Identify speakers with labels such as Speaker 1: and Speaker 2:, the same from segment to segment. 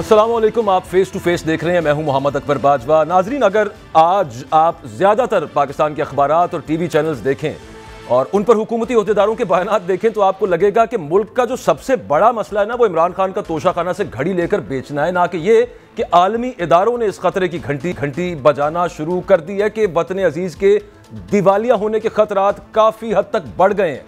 Speaker 1: अस्सलामुअलैकुम, आप face to face देख रहे हैं। मैं हूं मोहम्मद अकबर बाजवा। नाजरीन, अगर आज आप ज़्यादातर पाकिस्तान के अखबारात और टीवी चैनल्स देखें और उन पर हुकूमती अहदेदारों के बयानात देखें तो आपको लगेगा कि मुल्क का जो सबसे बड़ा मसला है ना, वो इमरान खान का तोशाखाना से घड़ी लेकर बेचना है, ना कि ये कि आलमी इदारों ने इस खतरे की घंटी बजाना शुरू कर दी है कि वतन अजीज़ के दिवालिया होने के खतरात काफ़ी हद तक बढ़ गए हैं।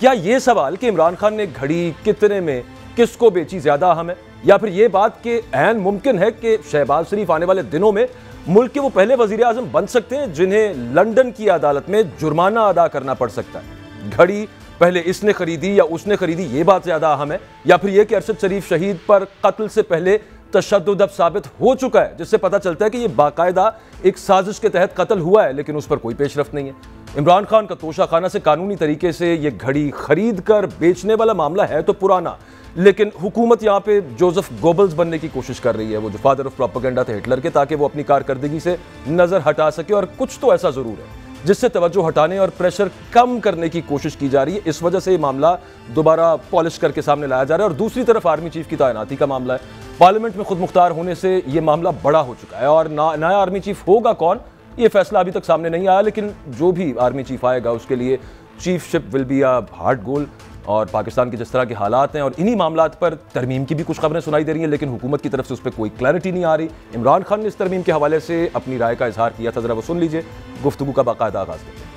Speaker 1: क्या ये सवाल कि इमरान खान ने घड़ी कितने में किसको बेची ज़्यादा अहम है, या फिर यह बात कि ऐन मुमकिन है कि शहबाज शरीफ आने वाले दिनों में मुल्क के वो पहले वजीर आजम बन सकते हैं जिन्हें लंदन की अदालत में जुर्माना अदा करना पड़ सकता है? घड़ी पहले इसने खरीदी या उसने खरीदी, ये बात ज्यादा अहम है, या फिर यह कि अरशद शरीफ शहीद पर कत्ल से पहले तशद्दुद अब साबित हो चुका है, जिससे पता चलता है कि यह बाकायदा एक साजिश के तहत कत्ल हुआ है, लेकिन उस पर कोई पेशरफ्त नहीं है। इमरान खान का तोशाखाना से कानूनी तरीके से यह घड़ी खरीद कर बेचने वाला मामला है तो पुराना, लेकिन हुकूमत यहाँ पे जोसेफ गोबल्स बनने की कोशिश कर रही है, वो जो फादर ऑफ प्रोपेगेंडा थे हिटलर के, ताकि वो अपनी कारकर्दगी से नजर हटा सके। और कुछ तो ऐसा जरूर है जिससे तवज्जो हटाने और प्रेशर कम करने की कोशिश की जा रही है। इस वजह से ये मामला दोबारा पॉलिश करके सामने लाया जा रहा है। और दूसरी तरफ आर्मी चीफ की तैनाती का मामला है। पार्लियामेंट में खुद मुख्तार होने से ये मामला बड़ा हो चुका है, और नया आर्मी चीफ होगा कौन, ये फैसला अभी तक सामने नहीं आया, लेकिन जो भी आर्मी चीफ आएगा उसके लिए चीफशिप विल बी अ हार्ड गोल। और पाकिस्तान के जिस तरह के हालात हैं और इन्हीं मामलात पर तरमीम की भी कुछ खबरें सुनाई दे रही हैं, लेकिन हुकूमत की तरफ से उस पर कोई क्लैरिटी नहीं आ रही। इमरान खान ने इस तरमीम के हवाले से अपनी राय का इजहार किया था, जरा वो सुन लीजिए। गुफ्तगू का बाकायदा आगाज करते हैं।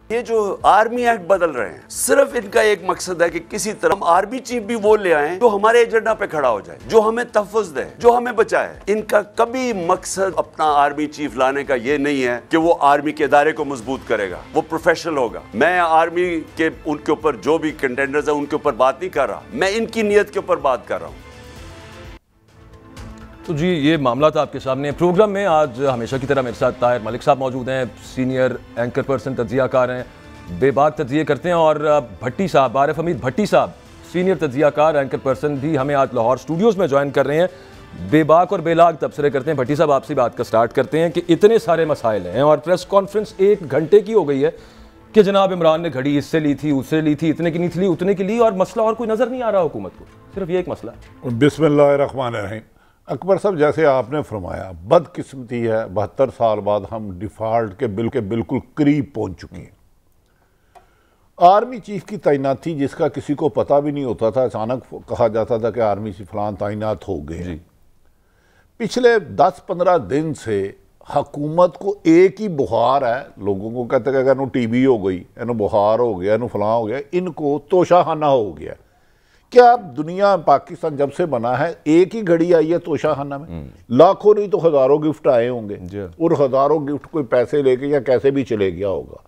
Speaker 2: ये जो आर्मी एक्ट बदल रहे हैं, सिर्फ इनका एक मकसद है कि किसी तरह हम आर्मी चीफ भी वो ले आए जो हमारे एजेंडा पे खड़ा हो जाए, जो हमें तहफ़्फ़ुज़ दे, जो हमें बचाए। इनका कभी मकसद अपना आर्मी चीफ लाने का ये नहीं है कि वो आर्मी के इदारे को मजबूत करेगा, वो प्रोफेशनल होगा। मैं आर्मी के उनके ऊपर जो भी कंटेंडर्स है उनके ऊपर बात नहीं कर रहा, मैं इनकी नीयत के ऊपर बात कर रहा हूँ।
Speaker 1: तो जी, ये मामला था आपके सामने। प्रोग्राम में आज हमेशा की तरह मेरे साथ ताहिर मलिक साहब मौजूद हैं, सीनियर एंकर पर्सन, तज्जियाकार हैं, बेबाक तज्जिए करते हैं, और भट्टी साहब, आरिफ हमीद भट्टी साहब, सीनियर तज्जियाकार एंकर पर्सन, भी हमें आज लाहौर स्टूडियोज़ में ज्वाइन कर रहे हैं। बेबाक और बेलाग तबसरे करते हैं। भट्टी साहब, आपसे बात का स्टार्ट करते हैं कि इतने सारे मसाइल हैं और प्रेस कॉन्फ्रेंस 1 घंटे की हो गई है कि जनाब इमरान ने घड़ी इससे ली थी, उससे ली थी, इतने की नहीं थी, उतने की ली, और मसला और कोई नज़र नहीं आ रहा हुकूमत को, सिर्फ ये एक मसला है।
Speaker 3: बिस्मिल्लाहिर्रहमानिर्रहीम। अकबर साहब, जैसे आपने फरमाया, बदकिस्मती है 72 साल बाद हम डिफ़ॉल्ट के बिल्कुल करीब पहुंच चुके हैं। आर्मी चीफ की तैनाती जिसका किसी को पता भी नहीं होता था, अचानक कहा जाता था कि आर्मी चीफ फलान तैनात हो गए। पिछले 10-15 दिन से हुकूमत को एक ही बुखार है, लोगों को कहते हैं कि इन्हों टीबी हो गई, इन्हों बुखार हो गया, इन्हों फलां हो गया, इनको तोशाखाना हो गया। क्या दुनिया पाकिस्तान जब से बना है एक ही घड़ी आई है तोशाखाना में? लाखों नहीं तो हजारों गिफ्ट आए होंगे, और हजारों गिफ्ट कोई पैसे लेके या कैसे भी चले गया होगा।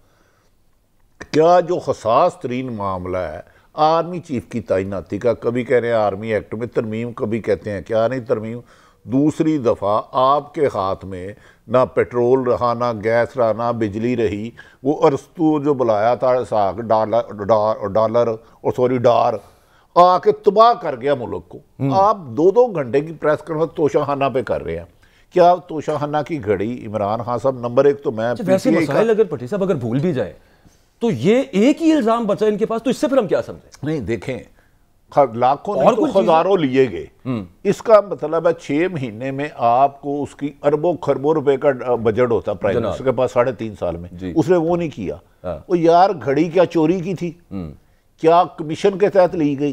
Speaker 3: क्या जो हसास तरीन मामला है आर्मी चीफ की तैनाती का, कभी कह रहे हैं आर्मी एक्ट में तरमीम, कभी कहते हैं क्या नहीं तरमीम। दूसरी दफ़ा आपके हाथ में ना पेट्रोल रहा, ना गैस रहा, ना बिजली रही। वो अरस्तू जो बुलाया था साग डॉलर और सॉरी डार आके तबाह कर गया मुल्क को। आप 2-2 घंटे की प्रेस कॉन्फ्रेंस तोशाखाना पे कर रहे हैं। क्या तोशाखाना की घड़ी इमरान खान साहब, नंबर 1 तो मैं
Speaker 1: वैसे मसाइल अगर भट्टी साहब अगर भूल भी जाए तो ये एक ही इल्जाम बचा इनके पास, तो इससे फिर हम क्या समझें?
Speaker 3: नहीं, देखें, लाखों नहीं तो हजारों लिए गए। इसका मतलब है 6 महीने में आपको उसकी अरबों खरबों रुपए का बजट होता प्राइम मिनिस्टर के पास 3.5 साल में, उसने वो नहीं किया। वो यार घड़ी क्या चोरी की थी? क्या कमीशन के तहत ली गई?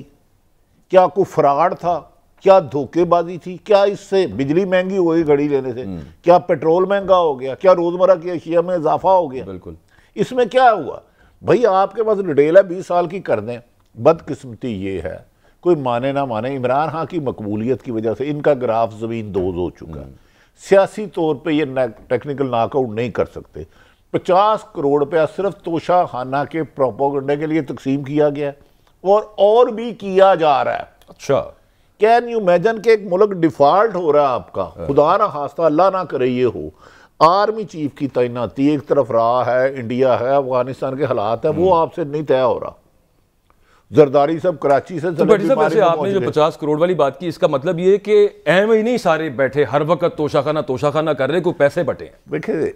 Speaker 3: क्या कोई फ्रॉड था? क्या धोखेबाजी थी? क्या इससे बिजली महंगी हो गई घड़ी लेने से? क्या पेट्रोल महंगा हो गया? क्या रोजमर्रा की अशिया में इजाफा हो गया?
Speaker 1: बिल्कुल। इसमें
Speaker 3: क्या हुआ भाई? आपके पास डिटेल है, 20 साल की कर दें। बदकिस्मती ये है, कोई माने ना माने, इमरान खान की मकबूलियत की वजह से इनका ग्राफ ज़मीन दोज हो चुका है। सियासी तौर पे ये टेक्निकल नॉकआउट नहीं कर सकते। 50 करोड़ रुपया सिर्फ तोशाखाना के प्रोपेगेंडे के लिए तकसीम किया गया है, और भी किया जा रहा है।
Speaker 1: अच्छा,
Speaker 3: कैन यू इमेजिन कि एक मुल्क डिफॉल्ट हो रहा है आपका? खुदा ना खास्ता, अल्लाह ना करे ये हो। आर्मी चीफ की तैनाती एक तरफ रहा है, इंडिया है, अफगानिस्तान के हालात है, वो आपसे नहीं तय हो रहा। जरदारी सब कराची से,
Speaker 1: तो वैसे आपने जो 50 करोड़ वाली बात की, इसका मतलब ये कि अहम ही नहीं सारे बैठे हर वक्त तोशाखाना कर रहे, कोई पैसे बटे।
Speaker 3: देखिए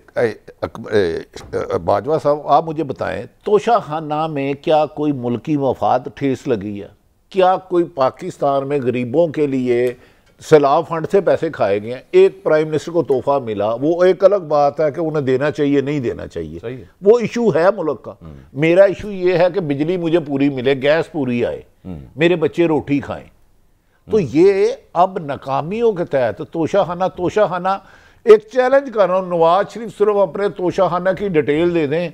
Speaker 3: बाजवा साहब, आप मुझे बताएं, तोशाखाना में क्या कोई मुल्की मफाद ठेस लगी है? क्या कोई पाकिस्तान में गरीबों के लिए सैलाब फंड से पैसे खाए गए हैं? एक प्राइम मिनिस्टर को तोहफा मिला, वो एक अलग बात है कि उन्हें देना चाहिए नहीं देना चाहिए, वो इशू है मुल्क का। मेरा इशू ये है कि बिजली मुझे पूरी मिले, गैस पूरी आए, मेरे बच्चे रोटी खाएं। तो ये अब नाकामियों के तहत तोशाखाना एक चैलेंज कर रहा हूं, नवाज शरीफ सिर्फ अपने तोशाखाना की डिटेल दे दें,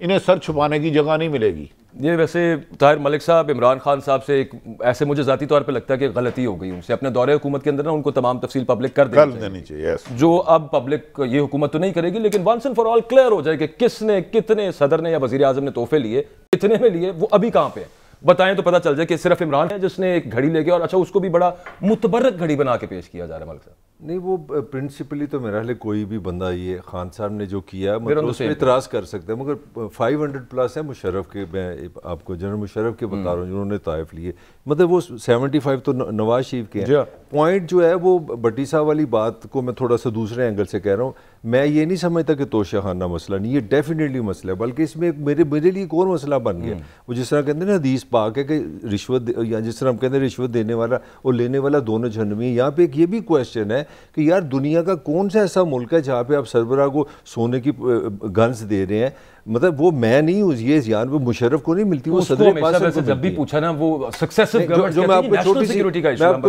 Speaker 3: इन्हें सर छुपाने की जगह नहीं मिलेगी।
Speaker 1: ये वैसे ताहिर मलिक साहब इमरान खान साहब से एक ऐसे मुझे जाती तौर पे लगता है कि गलती हो गई उनसे, अपने दौरे हुकूमत के अंदर ना उनको तमाम तफसील पब्लिक कर देनी चाहिए। जो अब पब्लिक ये हुकूमत तो नहीं करेगी, लेकिन once and for all clear हो जाए कि किसने कितने सदर ने या वजीर आजम ने तोहफे लिए, कितने में लिए, वो अभी कहाँ पे है बताएं तो पता चल जाए कि सिर्फ इमरान है जिसने एक घड़ी लेके, और अच्छा उसको भी बड़ा मुतबर्रक घड़ी बना के पेश किया जा रहा है मलिक साहब।
Speaker 4: नहीं, वो प्रिंसिपली तो मेरा ख्याल कोई भी बंदा ये खान साहब ने जो किया मतलब उस पर इतराज़ कर सकता है, मगर 500 प्लस है मुशर्रफ के, मैं आपको जनरल मुशर्रफ के बता रहा हूँ जिन्होंने ताइफ लिए, मतलब वो 75 तो नवाज शरीफ के हैं। पॉइंट जो है वो भट्टी साहब वाली बात को मैं थोड़ा सा दूसरे एंगल से कह रहा हूँ। मैं ये नहीं समझता कि तोशाखाना मसला नहीं, ये डेफिनेटली मसला है, बल्कि इसमें मेरे लिए एक और मसला बन गया। वो जिस तरह कहते हैं ना हदीस पाक है कि रिश्वत, या जिस तरह हम कहते हैं रिश्वत देने वाला और लेने वाला दोनों जहन्नमी है। यहाँ पे एक ये भी क्वेश्चन है कि यार दुनिया का कौन सा ऐसा मुल्क है जहाँ पे आप सरबराह को सोने की गन्स दे रहे हैं, मतलब वो मैं नहीं हूँ, ये ज़ियान वो मुशर्रफ को नहीं मिलती, वो सदर पास से जब भी पूछा ना वो सक्सेसिव गवर्नमेंट, जो मैं आपको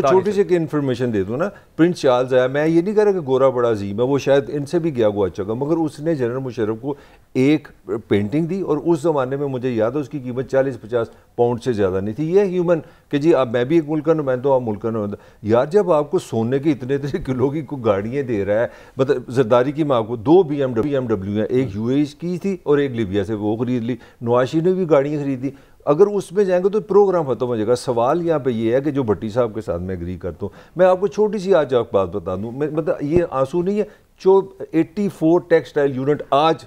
Speaker 4: छोटी सी इन्फॉर्मेशन दे दूँ ना, प्रिंस चार्ल्स आया, मैं ये नहीं कह रहा कि गोरा बड़ा अजीम है, वो शायद इनसे भी गया हुआ अच्छा, मगर उसने जनरल मुशर्रफ को एक पेंटिंग दी, और उस ज़माने में मुझे याद है उसकी कीमत 40-50 पाउंड से ज़्यादा नहीं थी। ये ह्यूमन कि जी अब मैं भी एक मुल्क का नुमाइंदा हूँ, आप मुल्क का नुमाइंदा, यार जब आपको सोने की इतने किलो की गाड़ियाँ दे रहा है, मतलब जरदारी की मैं आपको 2 BMW हैं, एक UAE की थी और एक लीबिया से वो खरीद ली, नवाशी ने भी गाड़ियाँ खरीदी। अगर उसमें जाएंगे तो प्रोग्राम खत्म हो जाएगा। सवाल यहाँ पे ये है कि जो भट्टी साहब के साथ मैं एग्री करता हूँ, मैं आपको छोटी सी आज आपको बात बता दूँ, मतलब ये आंसू नहीं है, जो 84 टेक्सटाइल यूनिट आज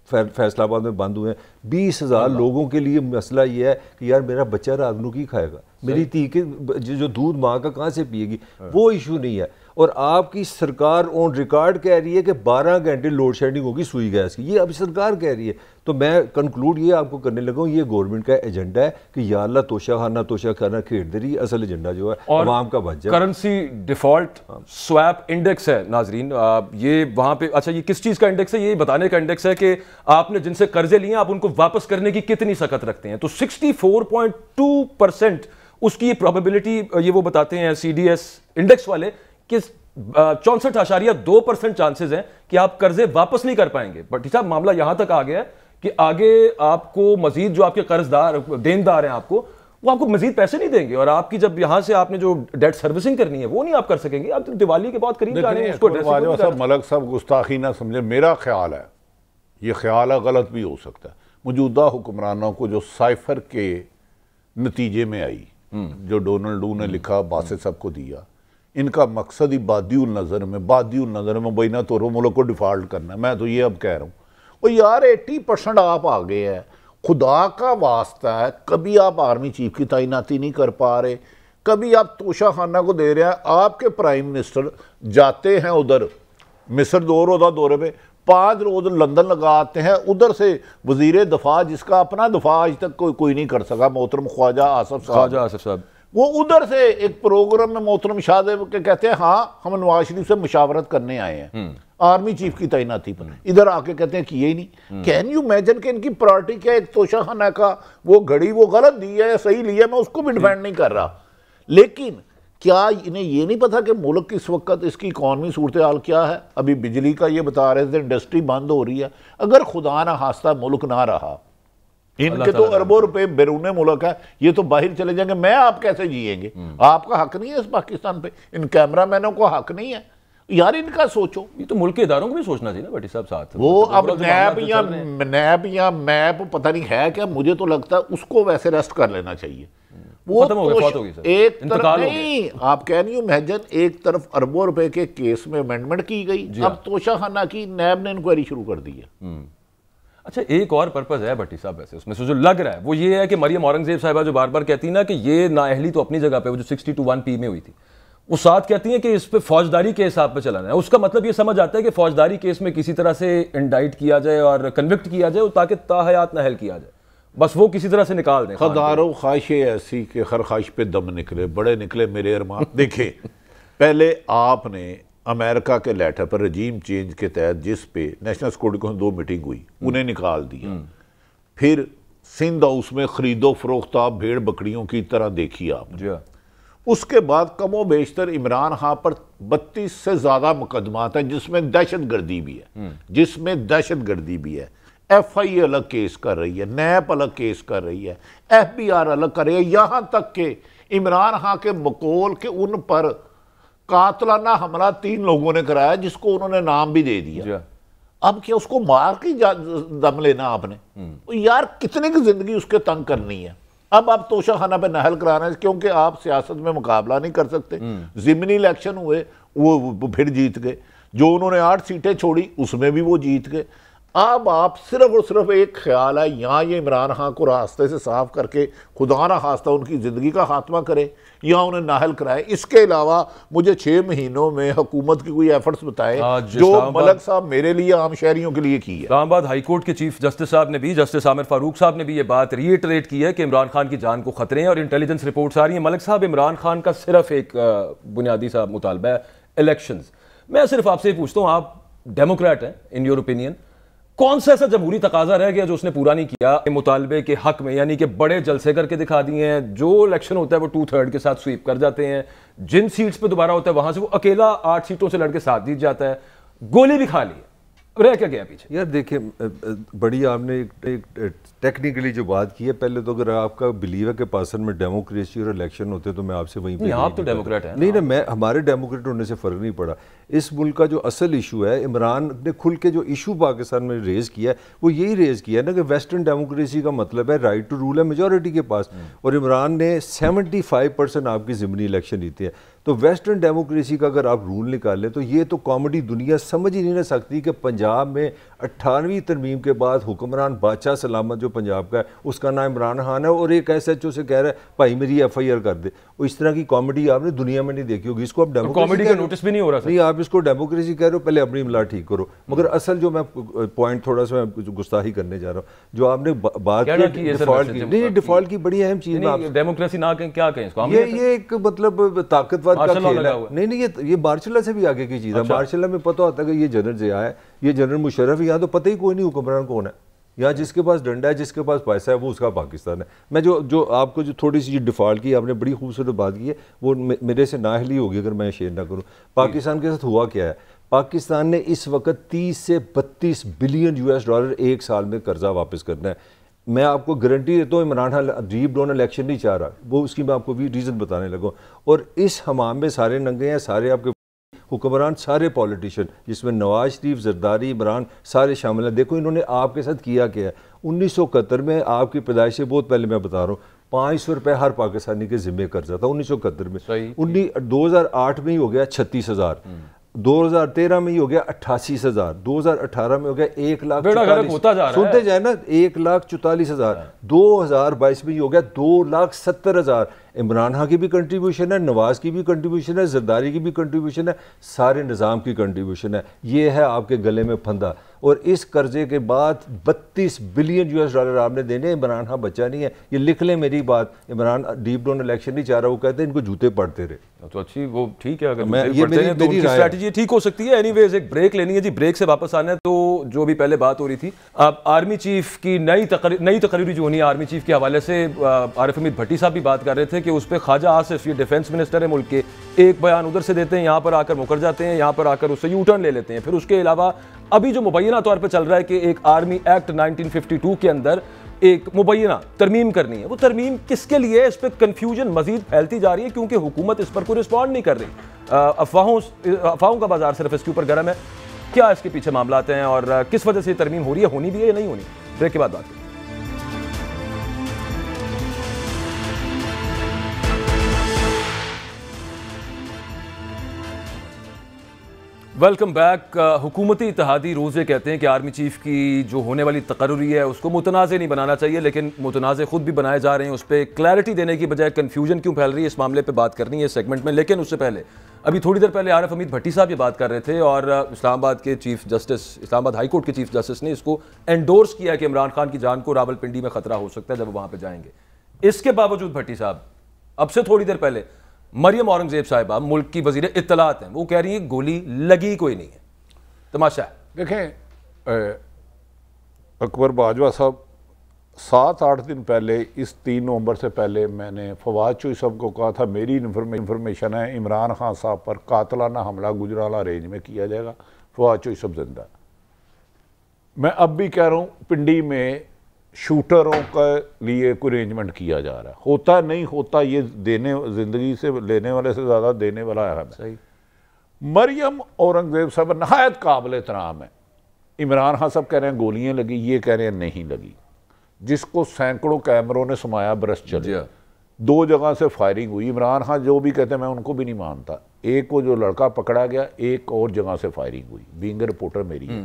Speaker 4: फैसलाबाद में बंद हुए हैं, 20,000 लोगों के लिए मसला ये है कि यार मेरा बच्चा रात को की खाएगा, मेरी धी के जो दूध माँ का कहाँ से पिएगी, वो इशू नहीं है। और आपकी सरकार ऑन रिकॉर्ड कह रही है कि 12 घंटे लोड शेडिंग होगी सुई गैस की, ये अभी सरकार कह रही है। तो मैं कंक्लूड ये आपको करने लगा हूँ, ये गवर्नमेंट का एजेंडा है कि या अल्लाह तोशाखाना खेड़ दे रही, असल एजेंडा जो है अवाम का बच जाए।
Speaker 1: करेंसी डिफॉल्ट स्वैप इंडेक्स है नाजरीन, ये वहां पे, अच्छा ये किस चीज का इंडेक्स है, ये बताने का इंडेक्स है कि आपने जिनसे कर्जे लिए आप उनको वापस करने की कितनी सख्त रखते हैं। तो 64.2% उसकी ये प्रोबेबिलिटी, ये वो बताते हैं CDS इंडेक्स वाले कि 64.2% चांसेस हैं कि आप कर्जे वापस नहीं कर पाएंगे। बट साहब मामला यहां तक आ गया है कि आगे आपको मजीद जो आपके कर्जदार देनदार हैं आपको, वो आपको मजीद पैसे नहीं देंगे, और आपकी जब यहां से आपने जो डेट सर्विसिंग करनी है वो नहीं आप कर सकेंगे। आप दिवाली के बाद करीब जा रहे हैं, उसको
Speaker 3: मलक साहब गुस्ताखी ना समझे, मेरा ख्याल है, ये ख्याल है गलत भी हो सकता है, मौजूदा हुक्मरानों को जो साइफर के नतीजे में आई, जो डोनाल्ड डू ने लिखा बासित साहब को दिया, इनका मकसद ही बादियुल नज़र में बैना तौर मुल्क को डिफ़ॉल्ट करना। मैं तो ये अब कह रहा हूँ, वो यार 80% आप आ गए हैं, खुदा का वास्ता है, कभी आप आर्मी चीफ की तैनाती नहीं कर पा रहे, कभी आप तोशाखाना को दे रहे हैं। आपके प्राइम मिनिस्टर जाते हैं उधर मिस्र 2 रोज़ा दौरे पे, 5 रोज लंदन लगाते हैं, उधर से वजीर दफा जिसका अपना दफा आज तक कोई नहीं कर सका, मोहतरम ख्वाजा आसिफ साहब, वो उधर से एक प्रोग्राम में मोहतरम शाहदेव के कहते हैं हाँ हम नवाज शरीफ से मुशावरत करने आए हैं आर्मी चीफ की तैनाती पर, इधर आके कहते हैं किए ही नहीं। कैन यू इमेजिन कि इनकी प्रायोरिटी क्या है? एक तोशाखाना का वो घड़ी वो गलत दी है या सही ली है, मैं उसको भी डिफेंड नहीं कर रहा, लेकिन क्या इन्हें ये नहीं पता कि मुल्क की इस वक्त इसकी इकॉनमी सूरत हाल क्या है? अभी बिजली का ये बता रहे थे इंडस्ट्री बंद हो रही है, अगर खुदा ना खास्ता मुल्क ना रहा, इनके तो अरबों रुपए बैरून मुल्क है, ये तो बाहर चले जाएंगे, मैं आप कैसे जिएंगे? आपका हक नहीं है इस पाकिस्तान पे, इन कैमरामैनों को हक नहीं है यार, इनका सोचो।
Speaker 1: ये तो मुल्क के इदारों को भी सोचना चाहिए ना भट्टी साहब साथ। वो
Speaker 3: अब नैब या मैप पता नहीं है क्या, मुझे तो लगता है उसको वैसे रेस्ट कर लेना चाहिए। वो तो एक तरफ नहीं, आप कह नहीं इमेजिन, एक तरफ अरबों रुपए के केस में अमेंडमेंट की गई, अब तोशाखाना की नैब ने इंक्वायरी शुरू कर दी है।
Speaker 1: अच्छा एक और पर्पस है भट्टी साहब वैसे उसमें से जो लग रहा है वो ये है कि मरियम औरंगजेब साहिबा जो बार बार कहती है ना कि ये नाअहली तो अपनी जगह पे वो जो 60-1 में हुई थी, वो साथ कहती हैं कि इस पे फौजदारी के हिसाब पे चलाना है। उसका मतलब ये समझ आता है कि फौजदारी केस में किसी तरह से इंडाइट किया जाए और कन्विक्ट किया जाए ताकि ताहयात नाअहल किया जाए। बस वो किसी तरह से निकाल दें।
Speaker 3: हजारों ख्वाहिशें ऐसी कि हर ख्वाहिश पे दम निकले, बड़े निकले मेरे अरमान। देखें, पहले आपने अमेरिका के लेटर पर रजीम चेंज के तहत जिस पे नेशनल सिक्योरिटी काउंसिल 2 मीटिंग हुई उन्हें निकाल दिया। फिर सिंध हाउस में खरीदो फरोख्त आप भेड़ बकरियों की तरह देखी आप। उसके बाद कमो बेशतर इमरान खान पर 32 से ज्यादा मुकदमात हैं जिसमें दहशत गर्दी भी है, FI अलग केस कर रही है, नैप अलग केस कर रही है, FBR अलग कर रही है, यहां तक के इमरान खान के मकोल के उन पर कातलाना हमला 3 लोगों ने कराया जिसको उन्होंने नाम भी दे दिया। अब क्या उसको मार के दम लेना आपने? तो यार कितने की जिंदगी उसके तंग करनी है। अब आप तोशाखाना पे नहल करा रहे हैं क्योंकि आप सियासत में मुकाबला नहीं कर सकते। जिमनी इलेक्शन हुए वो फिर जीत गए, जो उन्होंने 8 सीटें छोड़ी उसमें भी वो जीत गए। अब आप सिर्फ और सिर्फ एक ख्याल है यहाँ ये इमरान खान को रास्ते से साफ करके खुदा ना खास्ता उनकी ज़िंदगी का खात्मा करे या उन्हें नाहल कराए। इसके अलावा मुझे 6 महीनों में हुकूमत की कोई एफर्ट्स बताए जो मलक साहब मेरे लिए आम शहरियों के लिए की है।
Speaker 1: इस्लामाबाद हाई कोर्ट के चीफ जस्टिस साहब ने भी, जस्टिस आमिर फारूक साहब ने भी ये बात रीइटरेट की है कि इमरान खान की जान को खतरे हैं और इंटेलिजेंस रिपोर्ट्स आ रही हैं। मलिक साहब, इमरान खान का सिर्फ एक बुनियादी सा मुतालबा है इलेक्शंस। मैं सिर्फ आपसे ही पूछता हूँ, आप डेमोक्रेट हैं, इन योर ओपिनियन कौन सा ऐसा जमहूरी तकाजा रह गया जो उसने पूरा नहीं किया मुतालबे के हक में? यानी कि बड़े जलसे करके दिखा दिए हैं, जो इलेक्शन होता है वो 2/3 के साथ स्वीप कर जाते हैं, जिन सीट्स पे दोबारा होता है वहां से वो अकेला 8 सीटों से लड़के साथ जीत जाता है, गोली भी खा ली है, रह क्या गया पीछे?
Speaker 4: यार देखिए, बड़ी आपने एक टेक्निकली जो बात की है, पहले तो अगर आपका बिलीव है कि पाकिस्तान में डेमोक्रेसी और इलेक्शन होते तो मैं आपसे वहीं पे
Speaker 1: आप तो डेमोक्रेट हैं।
Speaker 4: नहीं ना, मैं हमारे डेमोक्रेट होने से फ़र्क नहीं पड़ा। इस मुल्क का जो असल इशू है, इमरान ने खुल के जो इशू पाकिस्तान में रेज़ किया है वो यही रेज़ किया है ना कि वेस्टर्न डेमोक्रेसी का मतलब है राइट टू रूल है मेजॉरिटी के पास, और इमरान ने 75% आपकी ज़िमनी इलेक्शन जीते हैं। तो वेस्टर्न डेमोक्रेसी का अगर आप रूल निकालें तो ये तो कॉमेडी दुनिया समझ ही नहीं ना सकती कि पंजाब में 18वीं तरमीम के बाद हुक्मरान बादशाह सलामत जो पंजाब का है उसका नाम इमरान खान है और एक SHO से कह रहा है भाई मेरी FIR कर दे। और इस तरह की कॉमेडी आपने दुनिया में नहीं देखी होगी। इसको आप
Speaker 1: कॉमेडी का नोटिस भी नहीं हो रहा।
Speaker 4: नहीं, आप इसको डेमोक्रेसी कह रहे हो, पहले अपनी इमला ठीक करो। मगर असल जो मैं पॉइंट थोड़ा सा गुस्ताही करने जा रहा हूँ, जो आपने बात की डिफॉल्ट की, नहीं डिफॉल्ट की बड़ी अहम चीज है।
Speaker 1: डेमोक्रेसी ना कहें, क्या कहें इसको?
Speaker 4: ये एक मतलब ताकतवर का खेल है। नहीं, ये मार्शल से भी आगे की चीज है। मार्शल में पता होता है कि ये जनरल जिया है, ये जनरल मुशर्रफ, यहाँ तो पता ही कोई नहीं हुक्मरान कौन है। यहाँ जिसके पास डंडा है, जिसके पास पैसा है, वो उसका पाकिस्तान है। मैं जो आपको जो थोड़ी सी डिफ़ॉल्ट की आपने बड़ी खूबसूरत बात की है, वो मेरे से नाअहली होगी अगर मैं शेयर ना करूँ। पाकिस्तान के साथ हुआ क्या है? पाकिस्तान ने इस वक्त 30 से 32 बिलियन US$ एक साल में कर्जा वापस करना है। मैं आपको गारंटी देता हूँ Imran Khan deep down election नहीं चाह रहा, वो उसकी मैं आपको भी रीज़न बताने लगा। और इस हमाम में सारे नंगे हैं, सारे आपके हुक्मरान, सारे पॉलिटिशियन, जिसमें नवाज शरीफ, जरदारी, इमरान सारे शामिल हैं। देखो इन्होंने आपके साथ किया क्या है। 1971 में आपकी पैदाइश से बहुत पहले मैं बता रहा हूँ, 500 रुपये हर पाकिस्तानी के जिम्मे कर्जा था 1971 में। 2008 में ही हो गया 36,000, 2013 में ही हो गया 88,000, 2018 में हो गया 1,44,000, सुनते जाए ना 1,44,000, 2022 में ही हो गया 2,70,000। इमरान खान की भी कंट्रीब्यूशन है, नवाज की भी कंट्रीब्यूशन है, जरदारी की भी कंट्रीब्यूशन है, सारे निज़ाम की कंट्रीब्यूशन है। ये है आपके गले में फंदा। और इस कर्जे के बाद 32 बिलियन US$ आपने देने। इमरान खान बच्चा नहीं है, ये लिख लें मेरी बात। इमरान डीप डाउन इलेक्शन नहीं चाह रहा, वो कहते हैं इनको जूते पड़ते रहे।
Speaker 1: तो अच्छी वो ठीक है, अगर
Speaker 4: मैं ये मेरी
Speaker 1: स्ट्रैटेजी ठीक हो सकती है। एनीवेज एक ब्रेक लेनी है जी, ब्रेक से वापस आना है। तो जो भी पहले बात हो रही थी, अब आर्मी चीफ की नई तकरीर जो होनी है आर्मी चीफ के हवाले से, आरिफ हमीद भट्टी साहब भी बात कर रहे थे कि उस पर ख्वाजा आसिफ, ये डिफेंस मिनिस्टर है मुल्क के, एक बयान उधर से देते हैं, यहाँ पर आकर मुकर जाते हैं, यहाँ पर आकर उससे यू टर्न ले लेते हैं। फिर उसके अलावा अभी जो मुबैना तौर पर चल रहा है कि एक आर्मी एक्ट 1952 के अंदर एक मुबैना तरमीम करनी है, वो तरमीम किसके लिए है? इस पर कन्फ्यूजन मजीद फैलती जा रही है क्योंकि हुकूमत इस पर कोई रिस्पॉन्ड नहीं कर रही। अफवाहों का बाजार सिर्फ इसके ऊपर गर्म है। क्या इसके पीछे मामलात हैं और किस वजह से तरमीम हो रही है, होनी भी है या नहीं होनी? ब्रेक के बाद बात करें। Welcome back. हुकूमती इत्तेहादी रोज़े कहते हैं कि आर्मी चीफ की जो होने वाली तकर्री है उसको मुतनाज़ नहीं बनाना चाहिए, लेकिन मुतनाज़ खुद भी बनाए जा रहे हैं। उस पर क्लैरिटी देने की बजाय कन्फ्यूजन क्यों फैल रही है, इस मामले पे बात करनी है इस सेगमेंट में। लेकिन उससे पहले अभी थोड़ी देर पहले आरिफ हमीद भट्टी साहब ये बात कर रहे थे और इस्लामाबाद के chief justice, Islamabad high court के चीफ जस्टिस ने इसको एंडोर्स किया कि इमरान खान की जान को रावलपिंडी में खतरा हो सकता है जब वो वहां पे जाएंगे। इसके बावजूद भट्टी साहब अब से थोड़ी देर पहले मरियम औरंगजेब साहिबा मुल्क की वजीर इत्तलात हैं, वो कह रही है गोली लगी कोई नहीं है। तमाशा है।
Speaker 3: देखें अकबर बाजवा साहब 7-8 दिन पहले, इस 3 नवंबर से पहले मैंने फवाद चौधरी साहब को कहा था मेरी इंफॉर्मेशन है इमरान खान साहब पर कातलाना हमला गुजराला रेंज में किया जाएगा। फवाद चौधरी साहब जिंदा। मैं अब भी कह रहा हूँ पिंडी में शूटरों के लिए कोई अरेंजमेंट किया जा रहा है, होता नहीं होता ये देने जिंदगी से लेने वाले से ज़्यादा देने वाला है। सही। मरियम औरंगजेब साहब नहायत काबिल एहतराम है। इमरान खान साहब कह रहे हैं गोलियां लगी, ये कह रहे हैं नहीं लगी, जिसको सैकड़ों कैमरों ने समाया बरस चले। 2 जगह से फायरिंग हुई। इमरान खान जो भी कहते हैं मैं उनको भी नहीं मानता। एक वो जो लड़का पकड़ा गया, एक और जगह से फायरिंग हुई। बीइंग रिपोर्टर मेरी है।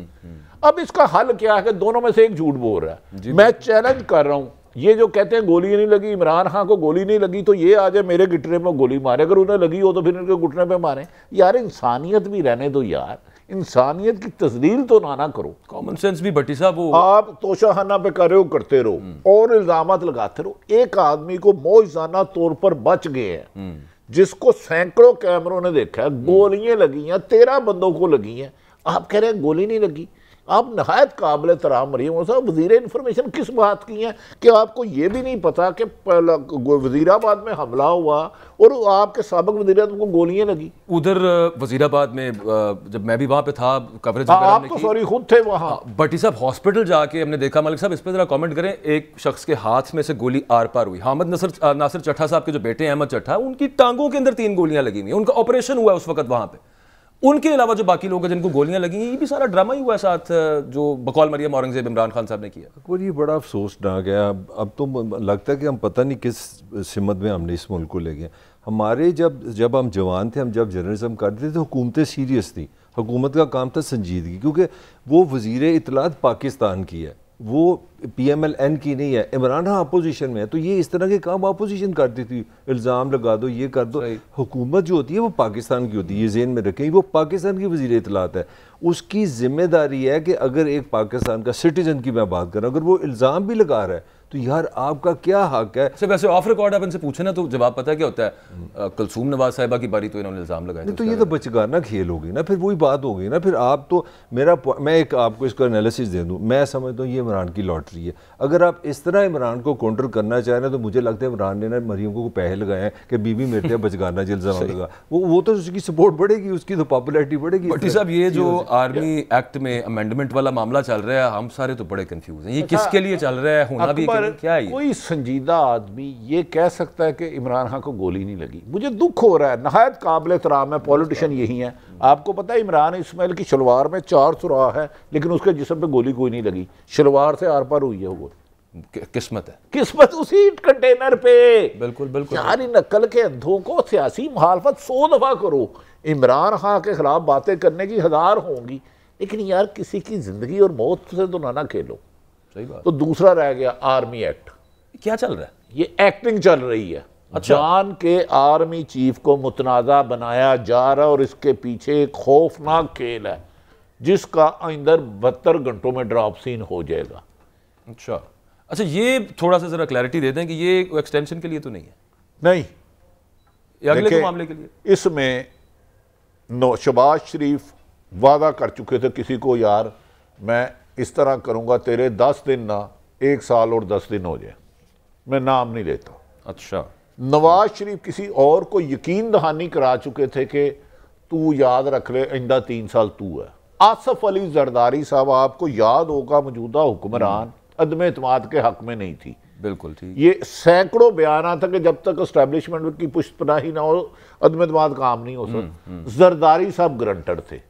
Speaker 3: अब इसका हल क्या है कि दोनों में से एक झूठ बोल रहा है। मैं चैलेंज कर रहा हूं, ये जो कहते हैं गोली नहीं लगी, इमरान खान को गोली नहीं लगी, तो ये आ जाए मेरे घुटने में गोली मारे। अगर उन्हें लगी हो तो फिर इनके घुटने पे मारे। यार इंसानियत भी रहने दो यार, इंसानियत की तस्दील तो ना करो।
Speaker 1: कॉमन सेंस भी भट्टी साहब, वो
Speaker 3: आप तोशाखाना पे कर रहे हो, करते रहो और इल्जामात लगाते रहो। एक आदमी को मौजजाना तौर पर बच गए हैं, जिसको सैकड़ों कैमरों ने देखा है, गोलियां लगी हैं, 13 बंदों को लगी हैं, आप कह रहे हैं गोली नहीं लगी। आप नहायत काबिल तराम मरियम साहब वजीर इंफॉर्मेशन किस बात की हैं कि आपको ये भी नहीं पता कि वजीराबाद में हमला हुआ और आपके साबिक वजीर को गोलियां लगी।
Speaker 1: उधर वजीराबाद में जब मैं भी वहां पे था, कवरेज
Speaker 3: आप तो सॉरी खुद थे वहां।
Speaker 1: भट्टी साहब हॉस्पिटल जाके हमने देखा, मलिक साहब इस पर जरा कमेंट करें, एक शख्स के हाथ में से गोली आर पार हुई। हामिद नासिर चट्टा साहब के जो बेटे हैं अहमद चट्टा, उनकी टांगों के अंदर 3 गोलियां लगी हुई, उनका ऑपरेशन हुआ उस वक्त वहां पे। उनके अलावा जो बाकी लोग हैं जिनको गोलियां लगी, ये भी सारा ड्रामा ही हुआ है साथ, जो बकौल मरियम औरंगजेब इमरान खान साहब ने किया।
Speaker 4: और ये बड़ा अफसोसनाक है। अब तो लगता है कि हम पता नहीं किस सिमत में हमने इस मुल्क को ले गए। हमारे जब हम जवान थे, हम जब जर्नलिज्म करते थे, हुकूमतें सीरियस थी, हुकूमत का काम था संजीदगी, क्योंकि वो वजीर इत्तलात पाकिस्तान की है, वो PMLN की नहीं है। इमरान खान अपोजिशन में है, तो ये इस तरह के काम अपोजिशन करती थी, इल्ज़ाम लगा दो, ये कर दो। हुकूमत जो होती है वो पाकिस्तान की होती है, ये ज़हन में रखें, वो पाकिस्तान की वज़ीर इत्तलात है। उसकी जिम्मेदारी है कि अगर एक पाकिस्तान का सिटीजन की मैं बात करूँ, अगर वो इल्ज़ाम भी लगा रहा है तो यार आपका क्या हक है।
Speaker 1: सर वैसे ऑफ रिकॉर्ड आप इनसे पूछे ना तो जवाब पता है क्या होता है, कुलसूम नवाज साहिबा की बारी तो इन्होंने इल्ज़ाम लगाया।
Speaker 4: तो ये तो बचगाना खेल होगी ना, फिर वही बात होगी ना। फिर आप तो मैं एक आपको इसका एनालिसिस दे दूँ। मैं समझता हूँ ये इमरान की लॉटरी है। अगर आप इस तरह इमरान को काउंटर करना चाहें ना, तो मुझे लगता है इमरान ने ना मरियम को पैसे लगाए हैं कि बीबी मेरे बचगाना इल्ज़ाम लगा, वो तो उसकी सपोर्ट बढ़ेगी, उसकी तो पॉपुलैरिटी बढ़ेगी।
Speaker 1: भट्टी साहब ये जो आर्मी एक्ट में अमेंडमेंट वाला मामला चल रहा है, हम सारे तो बड़े कंफ्यूज हैं, ये किसके लिए चल रहा है, होना भी क्या है?
Speaker 3: कोई संजीदा आदमी ये कह सकता है कि इमरान खान को गोली नहीं लगी? मुझे दुख हो रहा है। नहायत काबिल एहतराम है, पॉलिटिशियन यही है। आपको पता है इमरान इस्माइल की शलवार में 4 सुराख है, लेकिन उसके जिस्म पे गोली कोई नहीं लगी, शलवार से आर पार हुई है वो।
Speaker 1: किस्मत है,
Speaker 3: किस्मत उसी कंटेनर पे।
Speaker 1: बिल्कुल बिल्कुल।
Speaker 3: यार इन नकल के अंधों को सियासी मुखालफत 100 दफा करो, इमरान खान के खिलाफ बातें करने की 1000 होंगी, लेकिन यार किसी की जिंदगी और मौत से तो ना खेलो।
Speaker 1: सही बात।
Speaker 3: तो दूसरा रह गया आर्मी एक्ट।
Speaker 1: क्या चल रहा है?
Speaker 3: ये एक्टिंग चल रही है। अच्छा। जान के आर्मी चीफ को मुतनाज़ा बनाया जा रहा है और इसके पीछे एक खौफनाक खेल है, जिसका अंदर 72 घंटों में ड्रॉप सीन हो जाएगा।
Speaker 1: अच्छा ये थोड़ा सा जरा क्लैरिटी दे दें कि ये एक्सटेंशन के लिए तो नहीं है?
Speaker 3: नहीं,
Speaker 1: ये अगले के मामले के लिए।
Speaker 3: इसमें शहबाज शरीफ वादा कर चुके थे किसी को, यार मैं इस तरह करूंगा तेरे 10 दिन ना 1 साल और 10 दिन हो जाए, मैं नाम नहीं लेता।
Speaker 1: अच्छा।
Speaker 3: नवाज शरीफ किसी और को यकीन दहानी करा चुके थे कि तू याद रख ले आइंदा 3 साल तू है। आसफ अली जरदारी साहब, आपको याद होगा, मौजूदा हुक्मरान अदम एतमाद के हक में नहीं थी।
Speaker 1: बिल्कुल ठीक।
Speaker 3: ये सैकड़ों बयान था कि जब तक एस्टैब्लिशमेंट की पुष्टपनाही ना हो अदम एतमाद काम नहीं हो सकता। जरदारी साहब ग्रंटेड थे।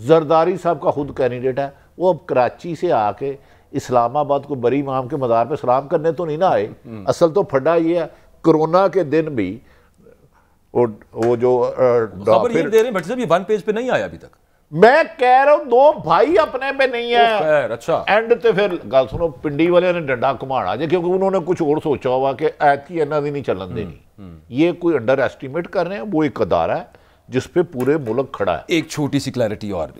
Speaker 3: जरदारी साहब का खुद कैंडिडेट है, वो अब कराची से आके इस्लामाबाद को बरी इमाम के मज़ार पे सलाम करने तो नहीं ना आए। असल तो फड्डा ये है, कोरोना के दिन भी वो जो
Speaker 1: खबर ये दे रहे हैं, बट साहब ये 1 पेज पे नहीं आया अभी तक।
Speaker 3: मैं कह रहा हूं 2 भाई अपने पे नहीं है।
Speaker 1: अच्छा।
Speaker 3: एंड ते फिर गल सुनो, पिंडी वाले ने डंडा घुमाना जे, क्योंकि उन्होंने कुछ और सोचा हुआ कि ऐतकी इन्हों की नहीं चलन देनी। ये कोई अंडर एस्टिमेट कर रहे हैं। वो एक अदारा है जिस पे पूरे मुल्क खड़ा है।
Speaker 1: एक छोटी सी क्लैरिटी और,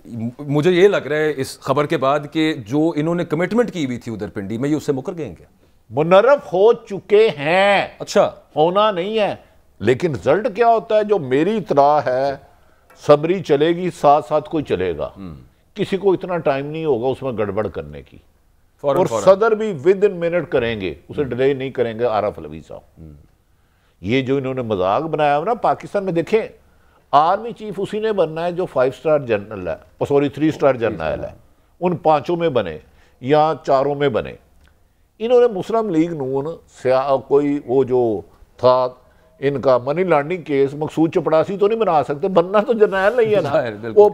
Speaker 1: मुझे ये लग रहा है इस खबर के बाद कि जो इन्होंने कमिटमेंट की हुई थी उधर पिंडी में, ये उससे मुकर गए क्या?
Speaker 3: मुनर्रफ हो चुके हैं।
Speaker 1: अच्छा,
Speaker 3: होना नहीं है, लेकिन रिजल्ट क्या होता है? जो मेरी इतला है, सबरी चलेगी, साथ साथ कोई चलेगा, किसी को इतना टाइम नहीं होगा उसमें गड़बड़ करने की, और सदर भी विद इन मिनट करेंगे, उसे डिले नहीं करेंगे। आरिफ अलवी साहब, ये जो इन्होंने मजाक बनाया ना पाकिस्तान में, देखें आर्मी चीफ उसी ने बनना है जो 5 स्टार जनरल है, सॉरी 3 स्टार जनरल है, उन 5 में बने या 4 में बने। इन्होंने मुस्लिम लीग नून कोई वो जो था इनका मनी लॉन्ड्रिंग केस, मकसूद चपड़ासी तो नहीं बना सकते, बनना तो जर्नैल नहीं है ना। वो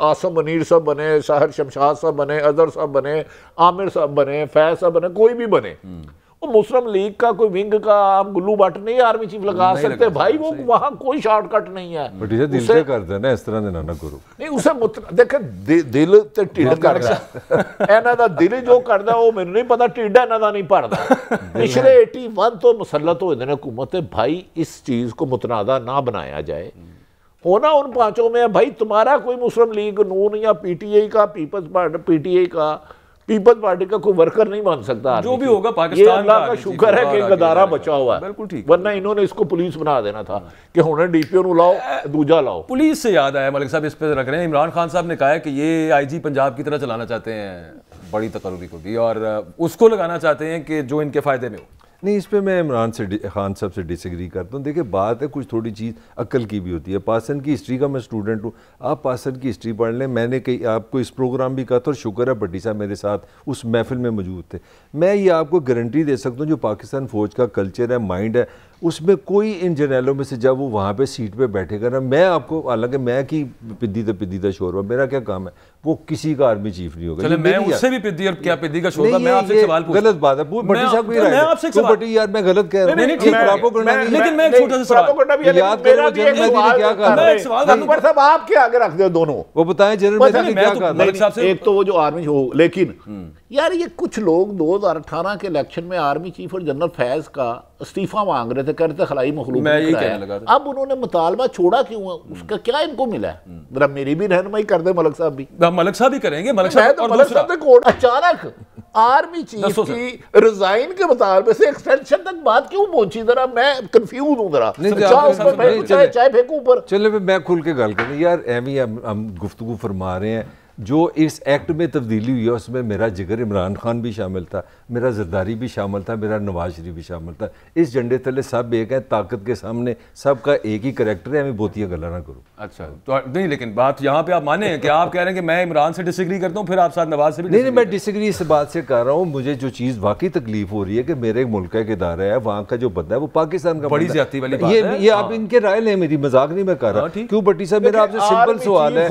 Speaker 3: आसम मनीर साहब बने, साहिर शमशाद साहब बने, अजहर साहब बने, आमिर साहब बने, फैज साहब बने, कोई भी बने, वो मुस्लिम लीग का कोई विंग का आप गुल्लू बट नहीं आर्मी चीफ लगा सकते भाई, वो वहां कोई शॉर्टकट नहीं है।
Speaker 4: बट ये दिल से कर देना इस तरह देना ना करो नहीं,
Speaker 3: उसे देखे दिल ते ढिड करदा ਇਹਨਾਂ ਦਾ दिल जो करदा वो मैनू नहीं पता, ढिड ਇਹਨਾਂ ਦਾ नहीं भरदा। पिछले 81 तो मुसल्लत होए ने हुकूमत है भाई, इस चीज को मुतनादा ना बनाया जाए। होना उन 5 में है भाई, तुम्हारा कोई मुस्लिम लीग नून या पीटीआई का, पीपल्स पार्टी पीटीआई का, पीपल्स पार्टी का कोई वर्कर नहीं बन सकता।
Speaker 1: जो भी होगा पाकिस्तान,
Speaker 3: अल्लाह का शुक्र है कि गदारा बचा हुआ है,
Speaker 1: बिल्कुल ठीक,
Speaker 3: वरना इन्होंने इसको पुलिस बना देना था कि हुणे डीपीओ नु लाओ, दूजा लाओ।
Speaker 1: पुलिस से याद आया, मलिक साहब इस पे रख रहे हैं, इमरान खान साहब ने कहा है कि ये आईजी पंजाब की तरह चलाना चाहते हैं बड़ी तकर्री को भी, और उसको लगाना चाहते हैं कि जो इनके फायदे में हो।
Speaker 4: नहीं, इस पे मैं इमरान खान साहब से डिसएग्री करता हूँ। देखिए बात है कुछ थोड़ी चीज़ अक्ल की भी होती है। पाकिस्तान की हिस्ट्री का मैं स्टूडेंट हूँ, आप पाकिस्तान की हिस्ट्री पढ़ लें। मैंने कई आपको इस प्रोग्राम भी कहा था, और शुक्र है भट्टी साहब मेरे साथ उस महफिल में मौजूद थे। मैं ये आपको गारंटी दे सकता हूँ जो पाकिस्तान फ़ौज का कल्चर है, माइंड है, उसमें कोई इन जर्नैलों में से जब वो वहाँ पे सीट पे बैठेगा ना, मैं आपको, हालांकि मैं की पिद्दी का शोरबा, मेरा क्या काम है, वो किसी का आर्मी चीफ नहीं होगा।
Speaker 1: चले मैं उससे भी पिद्दी और क्या पिद्दी का शोरबा, मैं आपसे सवाल पूछूं,
Speaker 4: गलत बात है भट्टी साहब, मैं आपसे सवाल, भट्टी यार मैं गलत कह रहा हूं,
Speaker 1: नहीं ठीक है, लेकिन मैं एक छोटा सा सवाल याद करो, जनरल ने क्या कहा, मैं एक सवाल अकबर साहब आपके आगे रख दो दोनों, वो बताएं जनरल ने क्या कहा।
Speaker 3: एक तो वो जो आर्मी हो, लेकिन यार ये कुछ लोग 2018 के इलेक्शन में आर्मी चीफ और जनरल फैज का इस्तीफा मांग रहे थे, कर रहे थे खलाई मखलूक,
Speaker 1: मैं यही कहने लगा था।
Speaker 3: अब उन्होंने मुतालबा छोड़ा क्यों है, उसका क्या इनको मिला है? जरा मेरी भी रहनुमाई कर दे मलिक साहब भी।
Speaker 1: मलिक साहब भी करेंगे, मलिक साहब और
Speaker 3: मलिक साहब ने अचानक आर्मी चीफ की रिजाइन के मुतालबे से एक्सटेंशन तक बात क्यों पहुंची? जरा मैं कंफ्यूज हूं, जरा चाय फेंकू ऊपर।
Speaker 4: चले मैं खुल के गल करें यार, एवं हम गुफ्तगू फरमा रहे हैं। जो इस एक्ट में तब्दीली हुई है उसमें मेरा जिगर इमरान खान भी शामिल था, मेरा जरदारी भी शामिल था, मेरा नवाज शरीफ भी शामिल था। इस झंडे तले सब एक है, ताकत के सामने सबका एक ही करैक्टर है, हमें बहुतियाँ गल्ला ना करो।
Speaker 1: अच्छा तो नहीं, लेकिन बात यहाँ पे आप माने हैं कि आप कह रहे हैं कि मैं इमरान से डिसएग्री करता हूँ, फिर आप साथ नवाज से भी
Speaker 4: नहीं, मैं डिसएग्री इस बात से कर रहा हूँ। मुझे जो चीज़ वाकई तकलीफ हो रही है कि मेरे मुल्क का इदारा है, वहाँ का जो बंदा है वो पाकिस्तान का,
Speaker 1: बड़ी ज्यादती वाली बात है।
Speaker 4: ये आप इनके राय लें, मेरी मजाक नहीं मैं कर रहा। क्यों भट्टी साहब, मेरा आपसे सिंपल सवाल है,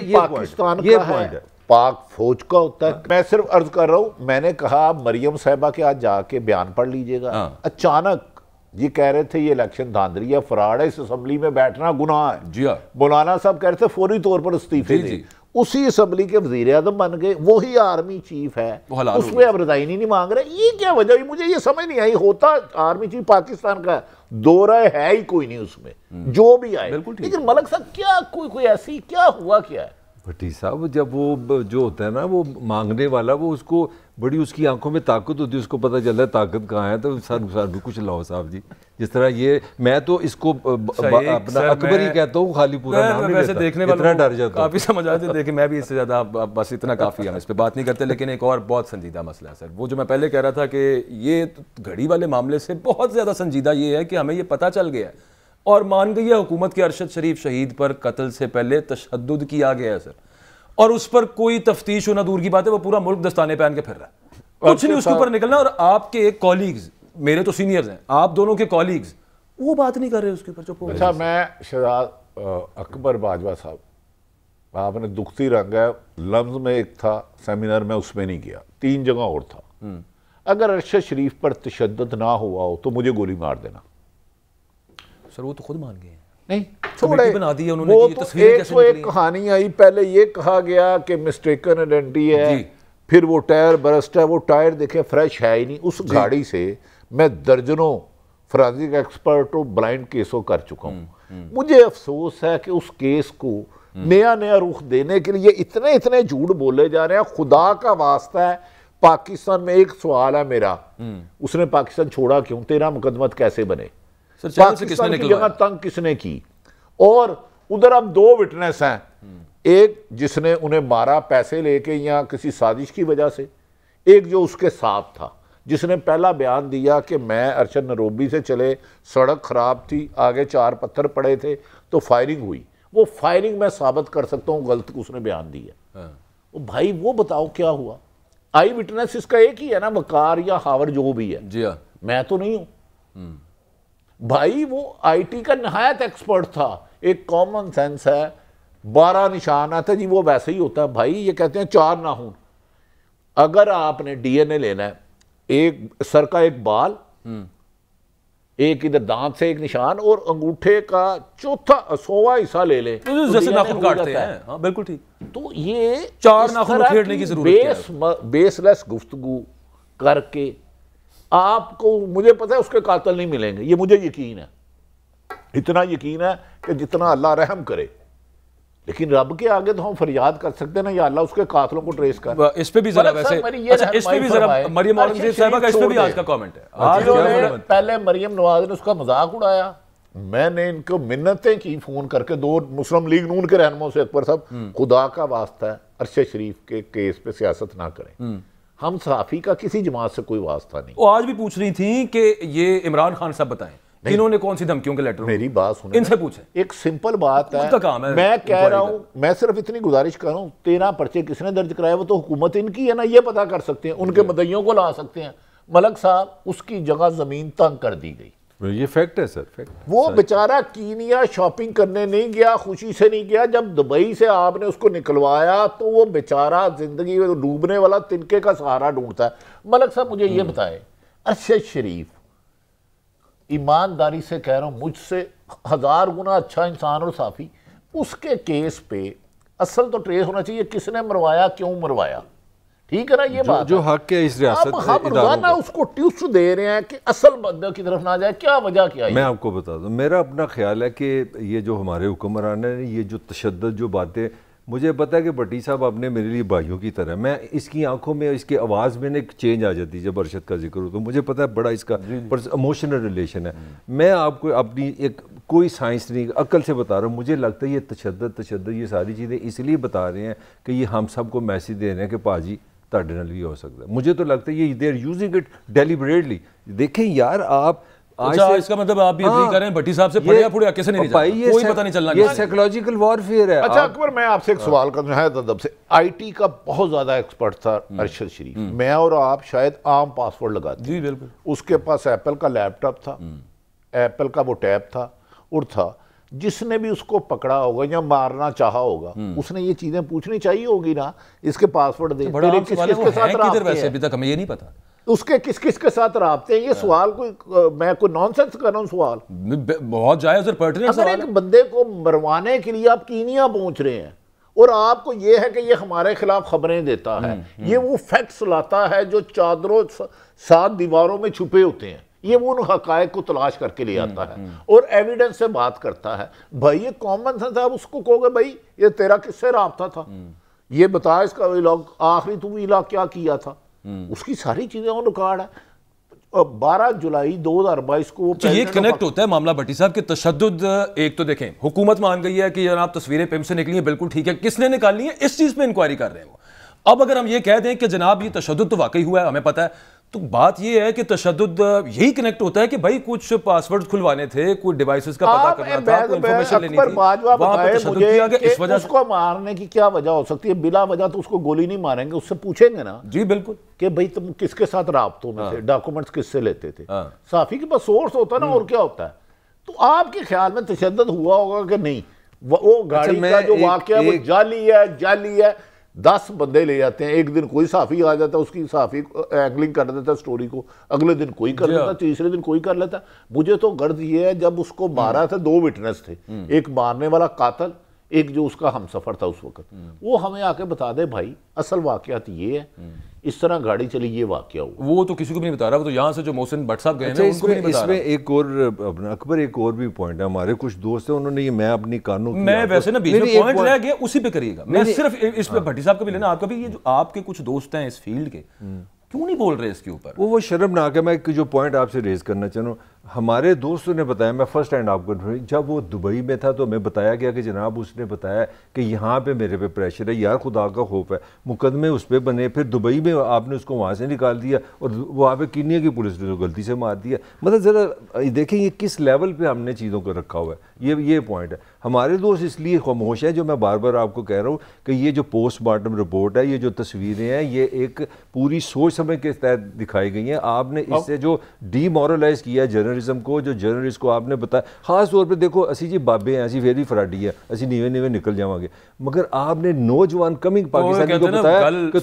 Speaker 4: ये पॉइंट है
Speaker 3: पाक फौज का होता है। मैं सिर्फ अर्ज कर रहा हूं, मैंने कहा मरियम साहिबा के आज जाके बयान पढ़ लीजिएगा। अचानक ये कह रहे थे ये इलेक्शन धांधली है, फ्रॉड है, इस असेंबली में बैठना गुनाह है।
Speaker 1: जी हाँ,
Speaker 3: मौलाना साहब कह रहे थे फौरी तौर पर इस्तीफे दें, उसी असेंबली के वजीर आजम बन गए, वही आर्मी चीफ है, उसमें अब रिजाइन ही नहीं मांग रहे। ये क्या वजह हुई, मुझे ये समझ नहीं आई। होता आर्मी चीफ पाकिस्तान का, दो राय है ही कोई नहीं उसमें, जो भी आए। लेकिन मलिक साहब क्या कोई ऐसी क्या हुआ क्या है?
Speaker 4: भट्टी साहब, जब वो जो होता है ना वो मांगने वाला, वो उसको बड़ी उसकी आंखों में ताकत होती है, उसको पता चलता है ताकत कहाँ है, तो सर भी कुछ लाओ साहब जी। जिस तरह ये मैं तो इसको अपना अकबर ही कहता हूँ, खाली पूरा नाम नहीं लेता, देखने वाला डर जाता
Speaker 1: काफी समझ आते। देखिए मैं भी इससे ज्यादा बस इतना काफी है, इस पर बात नहीं करते। लेकिन एक और बहुत संजीदा मसला है सर, वो जो मैं पहले कह रहा था कि ये घड़ी वाले मामले से बहुत ज्यादा संजीदा ये है कि हमें ये पता चल गया है और मान गई है हुकूमत के अरशद शरीफ शहीद पर कत्ल से पहले तशद्दुद किया गया है सर, और उस पर कोई तफ्तीश होना दूर की बात है, वो पूरा मुल्क दस्ताने पहन के फिर रहा है, कुछ नहीं उसके ऊपर निकलना। और आपके एक कॉलीग्स, मेरे तो सीनियर्स हैं, आप दोनों के कॉलीग्स वो बात नहीं कर रहे उसके ऊपर, चुप।
Speaker 3: अच्छा, मैं शहजाद अकबर बाजवा साहब, आपने दुखती रंग है, लफ्ज में एक था सेमिनार में, उसमें नहीं गया, 3 जगह और था। अगर अरशद शरीफ पर तशद्दुद ना हुआ हो तो मुझे गोली मार देना।
Speaker 1: सर वो तो खुद मान गए,
Speaker 3: नहीं
Speaker 1: छोड़े बना दी उन्होंने।
Speaker 3: वो तो एक कहानी आई, पहले ये कहा गया कि मिस्टेकन आइडेंटिटी है, फिर वो टायर बरस्ट है, वो टायर देखे फ्रेश है ही नहीं। उस गाड़ी से मैं दर्जनों फोरेंसिक एक्सपर्ट और ब्लाइंड केसों कर चुका हूँ। मुझे अफसोस है कि उस केस को नया नया रुख देने के लिए इतने इतने झूठ बोले जा रहे हैं। खुदा का वास्ता है, पाकिस्तान में एक सवाल है मेरा, उसने पाकिस्तान छोड़ा क्यों? 13 मुकदमत कैसे बने? पाकिस्तान की जगह तंग किसने की? और उधर अब 2 विटनेस हैं, एक जिसने उन्हें मारा पैसे लेके या किसी साजिश की वजह से, एक जो उसके साथ था जिसने पहला बयान दिया कि मैं अरशद नरोबी से चले, सड़क खराब थी, आगे 4 पत्थर पड़े थे तो फायरिंग हुई। वो फायरिंग मैं साबित कर सकता हूँ गलत उसने बयान दिया। भाई वो बताओ क्या हुआ? आई विटनेस इसका एक ही है ना, वकार या हावर जो भी है।
Speaker 1: जी हाँ,
Speaker 3: मैं तो नहीं हूं भाई। वो आईटी का नहायत एक्सपर्ट था। एक कॉमन सेंस है, 12 निशान आता जी, वो वैसे ही होता है भाई। ये कहते हैं 4 नाखून, अगर आपने डीएनए लेना है, एक सर का एक बाल, एक इधर दांत से एक निशान और अंगूठे का चौथा 100वां हिस्सा ले लें
Speaker 1: तो जैसे नाखून काटते हैं। हाँ बिल्कुल ठीक।
Speaker 3: तो ये
Speaker 1: 4 नाखून उखेड़ने की जरूरत है।
Speaker 3: बेसलेस गुफ्तगू करके आपको, मुझे पता है उसके कातिल नहीं मिलेंगे, ये मुझे यकीन है। इतना यकीन है कि जितना अल्लाह रहम करे, लेकिन रब के आगे तो हम फरियाद कर सकते हैं ना, या अल्लाह उसके कातिलों को ट्रेस कर।
Speaker 1: इस पे भी जरा वैसे, अच्छा इस पे भी जरा मरियम औरंगजेब साहिबा का इस पे भी आज का कमेंट है। आज
Speaker 3: पहले मरियम नवाज ने उसका मजाक उड़ाया, मैंने इनको मिन्नतें की फोन करके, 2 मुस्लिम लीग नून के रहनुमाओं से, अकबर साहब खुदा का वास्ता है अरशद शरीफ के केस पे सियासत ना करें, हम सहाफी का किसी जमात से कोई वास्ता नहीं।
Speaker 1: वो आज भी पूछ रही थी कि ये इमरान खान साहब बताएं इन्होंने कौन सी धमकियों के लेटर,
Speaker 3: मेरी बात सुनो,
Speaker 1: इनसे पूछे।
Speaker 3: एक सिंपल बात है,
Speaker 1: काम है,
Speaker 3: मैं कह रहा हूं, मैं सिर्फ इतनी गुजारिश कर रहा हूं, 13 पर्चे किसने दर्ज कराए? वो तो हुकूमत इनकी है ना, ये पता कर सकते हैं, उनके मदइयों को ला सकते हैं। मलक साहब, उसकी जगह जमीन तंग कर दी गई,
Speaker 4: ये फैक्ट है सर, फैक्ट।
Speaker 3: वो बेचारा कीनिया शॉपिंग करने नहीं गया, खुशी से नहीं गया। जब दुबई से आपने उसको निकलवाया तो वो बेचारा जिंदगी में डूबने वाला तिनके का सहारा ढूंढता है। मलक साहब मुझे ये बताएं, अरशद शरीफ, ईमानदारी से कह रहा हूं, मुझसे 1000 गुना अच्छा इंसान और साफी, उसके केस पे असल तो ट्रेस होना चाहिए, किसने मरवाया, क्यों मरवाया, ठीक है ना? ये बात
Speaker 4: जो हक है इस रियासत
Speaker 3: हम रोजाना उसको ट्यूस्ट दे रहे हैं कि असल बंदे की तरफ ना जाए, क्या वजह क्या है?
Speaker 4: मैं आपको बता दूं, मेरा अपना ख्याल है कि ये जो हमारे हुक्मरान है, ये जो तशद्दुद जो बातें, मुझे पता है कि भट्टी साहब आपने मेरे लिए भाइयों की तरह, मैं इसकी आंखों में, इसकी आवाज़ में एक चेंज आ जाती है जब अरशद का जिक्र हो, तो मुझे पता है बड़ा इसका इमोशनल रिलेशन है। मैं आपको अपनी एक कोई साइंस नहीं, अक्ल से बता रहा हूँ, मुझे लगता है ये तशद्दुद ये सारी चीज़ें इसलिए बता रहे हैं कि ये हम सबको मैसेज दे रहे हैं कि पाजी ਤੁਹਾਡੇ ਨਾਲ भी हो सकता है। मुझे तो लगता है ये they are using it deliberately. देखें यार, आप
Speaker 1: अच्छा इसका मतलब आप भी एग्री कर रहे हैं भट्टी साहब से, पढ़िया पुढ़िया किसे नहीं जाता, कोई पता नहीं चलना,
Speaker 4: ये साइकोलॉजिकल वॉरफेयर है।
Speaker 3: अच्छा अकबर, मैं आपसे एक सवाल करना है अदब से। आईटी का बहुत ज्यादा एक्सपर्ट था अरशद शरीफ, मैं और आप शायद आम पासवर्ड लगाते,
Speaker 1: जी बिल्कुल।
Speaker 3: उसके पास एप्पल का लैपटॉप था, एप्पल का वो टैब था और था, जिसने भी उसको पकड़ा होगा या मारना चाहा होगा, उसने ये चीजें पूछनी चाहिए होगी ना, इसके पासवर्ड दे, तेरे किस किसके साथ राब्ते हैं?
Speaker 1: वैसे अभी तक हमें ये नहीं पता
Speaker 3: उसके किस किस के साथ राब्ते हैं। ये सवाल कोई मैं कोई नॉनसेंस कर रहा हूँ, सवाल
Speaker 1: बहुत जायज और पर्टिनेंट सवाल है।
Speaker 3: एक बंदे को मरवाने के लिए आप कीनिया पहुंच रहे हैं और आपको ये है कि ये हमारे खिलाफ खबरें देता है, ये वो फैक्ट्स लाता है जो चादरों 7 दीवारों में छुपे होते हैं, ये वो उन हकायक को तलाश करके ले आता है और एविडेंस से बात करता है। भाई ये कॉमन सेंस है, उसको कहोगे भाई ये तेरा किससे राब्ता था, ये बता, इसका इलाक आखिरी तू इलाक क्या किया था, उसकी सारी चीजें ऑन रिकॉर्ड है। 12 जुलाई 2022 को
Speaker 1: ये कनेक्ट होता है मामला भट्टी साहब के तशद्दुद। एक तो देखें, हुकूमत मान गई है कि जनाब तस्वीरें पिम से निकली हैं, बिल्कुल ठीक है, किसने निकाली है इस चीज पे इंक्वायरी कर रहे हैं वो। अब अगर हम ये कह दें कि जनाब ये तशद्दुद तो वाकई हुआ है, हमें पता है, तो बात ये है कि तशद्दुद यही कनेक्ट होता है कि भाई कुछ पासवर्ड खुलवाने थे, कुछ डिवाइसेस का पता करना था, कोई इंफॉर्मेशन लेनी थी, वहां पे तशद्दुद किया गया। इस वजह से
Speaker 3: उसको मारने की क्या वजह हो सकती है? बिला वजह तो उसको गोली नहीं मारेंगे, उससे पूछेंगे ना।
Speaker 1: जी बिल्कुल,
Speaker 3: कि भाई तुम किसके साथ राब्तों में थे, डॉक्यूमेंट्स किससे लेते थे, साफी के पास सोर्स होता है ना, और क्या होता है। तो आपके ख्याल में तशद्दुद हुआ होगा कि नहीं? वो गाड़ी का जो वाकया वो जाली है, 10 बंदे ले जाते हैं, एक दिन कोई साफी आ जाता है, उसकी साफी एंगलिंग कर देता है स्टोरी को, अगले दिन कोई कर लेता, तीसरे दिन कोई कर लेता। मुझे तो गर्ज ये है, जब उसको मारा था 2 विटनेस थे, एक मारने वाला कातल, एक जो उसका हमसफर था उस वक्त, वो हमें आके बता दे भाई असल वाकयात ये है, इस तरह गाड़ी चली, ये वाकया हुआ।
Speaker 1: वो तो किसी को भी नहीं बता रहा, वो तो यहाँ से जो मोहसिन भट्ट साहब गए
Speaker 4: अच्छा,
Speaker 1: हैं उनको भी नहीं बता
Speaker 4: इसमें एक और अपना अकबर एक और भी पॉइंट है, हमारे कुछ दोस्त हैं उन्होंने ये मैं अपनी कानों
Speaker 1: मैं वैसे ना बीच में पॉइंट रह गया उसी पे करिएगा, मैं सिर्फ इस पे भट्टी साहब का भी लेना, आपका भी, ये जो आपके कुछ दोस्त हैं इस फील्ड के क्यों नहीं बोल रहे इसके ऊपर?
Speaker 4: वो शर्मनाक है। मैं जो पॉइंट आपसे रेज करना चाह रहा हूँ, हमारे दोस्तों ने बताया, मैं फर्स्ट हैंड आपको, जब वो दुबई में था तो हमें बताया गया कि जनाब उसने बताया कि यहाँ पे मेरे पे प्रेशर है, यार खुदा का खौफ है, मुकदमे उस पर बने, फिर दुबई में आपने उसको वहाँ से निकाल दिया और वहाँ पे कीनिया की पुलिस ने तो गलती से मार दिया। मतलब ज़रा देखें ये किस लेवल पर हमने चीज़ों को रखा हुआ है, ये पॉइंट है। हमारे दोस्त इसलिए खामोश है, जो मैं बार बार आपको कह रहा हूँ कि ये जो पोस्टमार्टम रिपोर्ट है, ये जो तस्वीरें हैं, ये एक पूरी सोच समझ के तहत दिखाई गई हैं। आपने इससे जो डीमोरलाइज किया जर्नलिज्म को, जो जर्नलिस्ट को आपने बताया, खास तौर पे देखो असी जी बाबे हैं, असी फेरी फराडी है, असी नीवे नीवे निकल जावांगे, मगर आपने नौजवान कमिंग पाकिस्तानी को बताया कि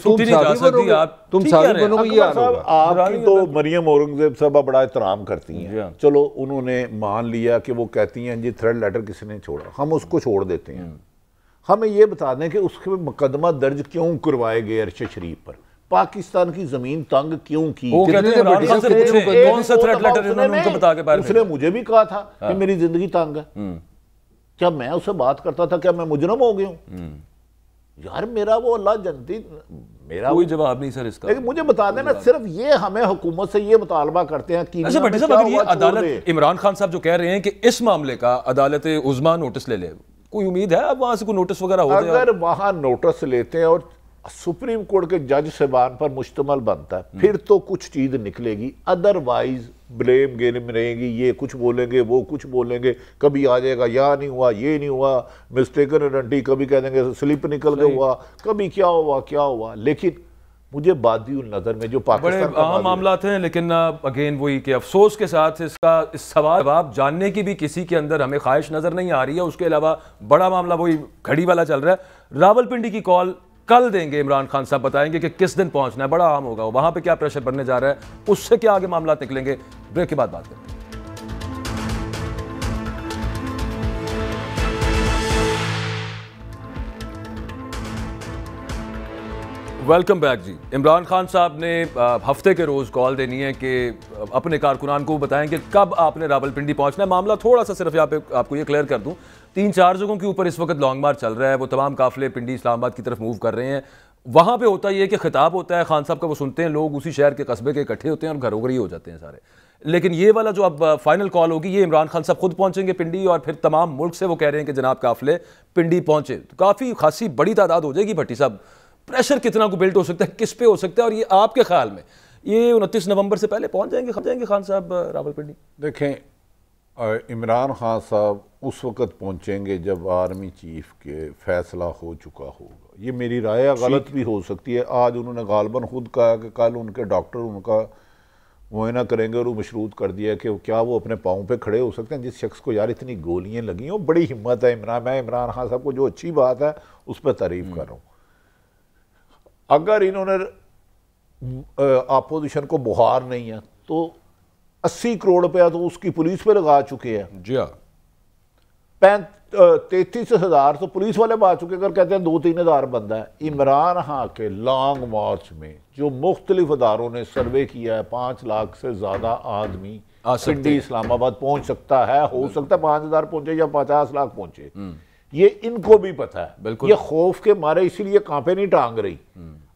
Speaker 4: तुम साथी बनोगे, ये हाल होगा।
Speaker 3: आपकी तो मरियम औरंगजेब साहब बड़ा एहतराम करती हैं, चलो उन्होंने मान लिया कि वो कहती हैं जी थ्रेड लेटर किसने छोड़ा, हम उसको छोड़ देते हैं। हमें ये बता दें कि उसके मुकदमा दर्ज क्यों करवाए गए अरशद शरीफ पर, पाकिस्तान की जमीन तंग क्यों की?
Speaker 1: कौन सा थ्रेट लेटर उनको बता के बाहर?
Speaker 3: उसने मुझे भी कहा था कि मेरी जिंदगी तंग है, क्या मैं उससे बात करता था, क्या मैं मुजरम हो गया हूं? यार मेरा वो अल्लाह जनती, मेरा
Speaker 1: कोई जवाब नहीं सर इसका।
Speaker 3: लेकिन मुझे बता देना, सिर्फ ये हमें हुकूमत से ये मुतालबा करते हैं कि
Speaker 1: अच्छा भट्टी साहब, अगर ये अदालत, इमरान खान साहब जो कह रहे हैं कि इस मामले का अदालत उज़्मा नोटिस ले ले, कोई उम्मीद है अब वहां से कोई नोटिस वगैरह हो जाए?
Speaker 3: अगर वहां नोटिस लेते हैं और सुप्रीम कोर्ट के जज साहबान पर मुश्तमल बनता है, फिर तो कुछ चीज निकलेगी, अदरवाइज ब्लेम गेम रहेगी, ये कुछ बोलेंगे वो कुछ बोलेंगे, कभी आ जाएगा या नहीं हुआ, ये नहीं हुआ, मिस्टेकन आइडेंटिटी, कभी कह देंगे स्लिप निकल के हुआ, कभी क्या हुआ। लेकिन मुझे बादी नजर में जो पाकिस्तान
Speaker 1: बड़े आम मामला थे, लेकिन अगेन वही कि अफसोस के साथ इसका इस सवाल जवाब जानने की भी किसी के अंदर हमें ख्वाहिश नजर नहीं आ रही है। उसके अलावा बड़ा मामला वही घड़ी वाला चल रहा है। रावलपिंडी की कॉल कल देंगे इमरान खान साहब, बताएंगे कि किस दिन पहुंचना है, बड़ा आम होगा, वहां पे क्या प्रेशर बनने जा रहा है, उससे क्या आगे मामला निकलेंगे, ब्रेक के बाद बात करते हैं। वेलकम बैक जी। इमरान खान साहब ने हफ्ते के रोज़ कॉल देनी है कि अपने कारकुनान को बताएं कि कब आपने रावलपिंडी पहुंचना है। मामला थोड़ा सा सिर्फ यहाँ पे आपको ये क्लियर कर दूं, 3-4 जगहों के ऊपर इस वक्त लॉन्ग मार्च चल रहा है, वो तमाम काफिले पिंडी इस्लामाबाद की तरफ मूव कर रहे हैं। वहाँ पे होता ये कि खिताब होता है खान साहब का, वो सुनते हैं, लोग उसी शहर के कस्बे के इकट्ठे होते हैं और घरों घर ही हो जाते हैं सारे। लेकिन ये वाला जो अब फाइनल कॉल होगी, ये इमरान खान साहब खुद पहुंचेंगे पिंडी और फिर तमाम मुल्क से वो कह रहे हैं कि जनाब काफिले पिंडी पहुंचे। तो काफ़ी खासी बड़ी तादाद हो जाएगी। भट्टी साहब, प्रेशर कितना को बिल्ट हो सकता है, किस पे हो सकता है, और ये आपके ख्याल में ये 29 नवंबर से पहले पहुंच जाएंगे खान साहब रावलपिंडी?
Speaker 3: देखें, इमरान खान साहब उस वक्त पहुंचेंगे जब आर्मी चीफ के फैसला हो चुका होगा। ये मेरी राय गलत भी हो सकती है। आज उन्होंने गालबन खुद कहा कि कल उनके डॉक्टर उनका मुआयना करेंगे और वो मशरूत कर दिया कि क्या वो अपने पाँव पे खड़े हो सकते हैं। जिस शख्स को यार इतनी गोलियां लगी हैं, वो बड़ी हिम्मत है। मैं इमरान खान साहब को जो अच्छी बात है उस पर तारीफ कर रहा हूँ। अगर इन्होंने अपोजिशन को बुहार नहीं है तो 80 करोड़ रुपया तो उसकी पुलिस पे लगा चुके हैं
Speaker 1: जी।
Speaker 3: 33,000 तो पुलिस वाले बा चुके। अगर कहते हैं 2-3 हज़ार बंदा है। इमरान खान के लॉन्ग मार्च में जो मुख्तलिफ अदारों ने सर्वे किया है, 5 लाख से ज्यादा आदमी पिंडी इस्लामाबाद पहुंच सकता है। हो सकता है 5,000 पहुंचे या 50 लाख पहुंचे, ये इनको भी पता है। ये खौफ के मारे इसीलिए कांपे नहीं टांग रही।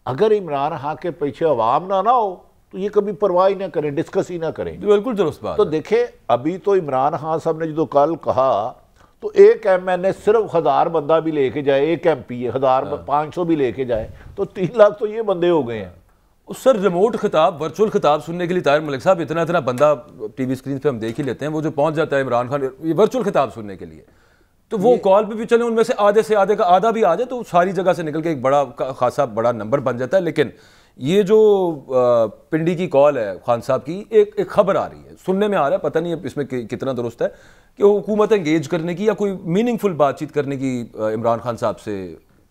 Speaker 3: अगर इमरान खान के पीछे अवाम ना हो तो ये कभी परवाह ही ना करें, डिस्कस ही ना करें।
Speaker 1: बिल्कुल दुरुस्त बात।
Speaker 3: तो देखे, अभी तो इमरान खान साहब ने जो कल कहा, तो एक MNA सिर्फ 1000 बंदा भी लेके जाए, एक MP 1500 भी लेके जाए तो 3 लाख तो ये बंदे हो गए हैं।
Speaker 1: सर रिमोट खिताब, वर्चुअल खिताब सुनने के लिए ताहिर मलिक साहब, इतना बंदा टीवी स्क्रीन पे हम देख ही लेते हैं, वो जो पहुंच जाता है इमरान खान ये वर्चुअल खिताब सुनने के लिए, तो वो कॉल पे भी चले, उनमें से आधे का आधा भी आ जाए तो सारी जगह से निकल के एक बड़ा खासा बड़ा नंबर बन जाता है। लेकिन ये जो पिंडी की कॉल है खान साहब की, एक खबर आ रही है, सुनने में आ रहा है, पता नहीं इसमें कितना दुरुस्त है, कि हुकूमत एंगेज करने की या कोई मीनिंगफुल बातचीत करने की इमरान खान साहब से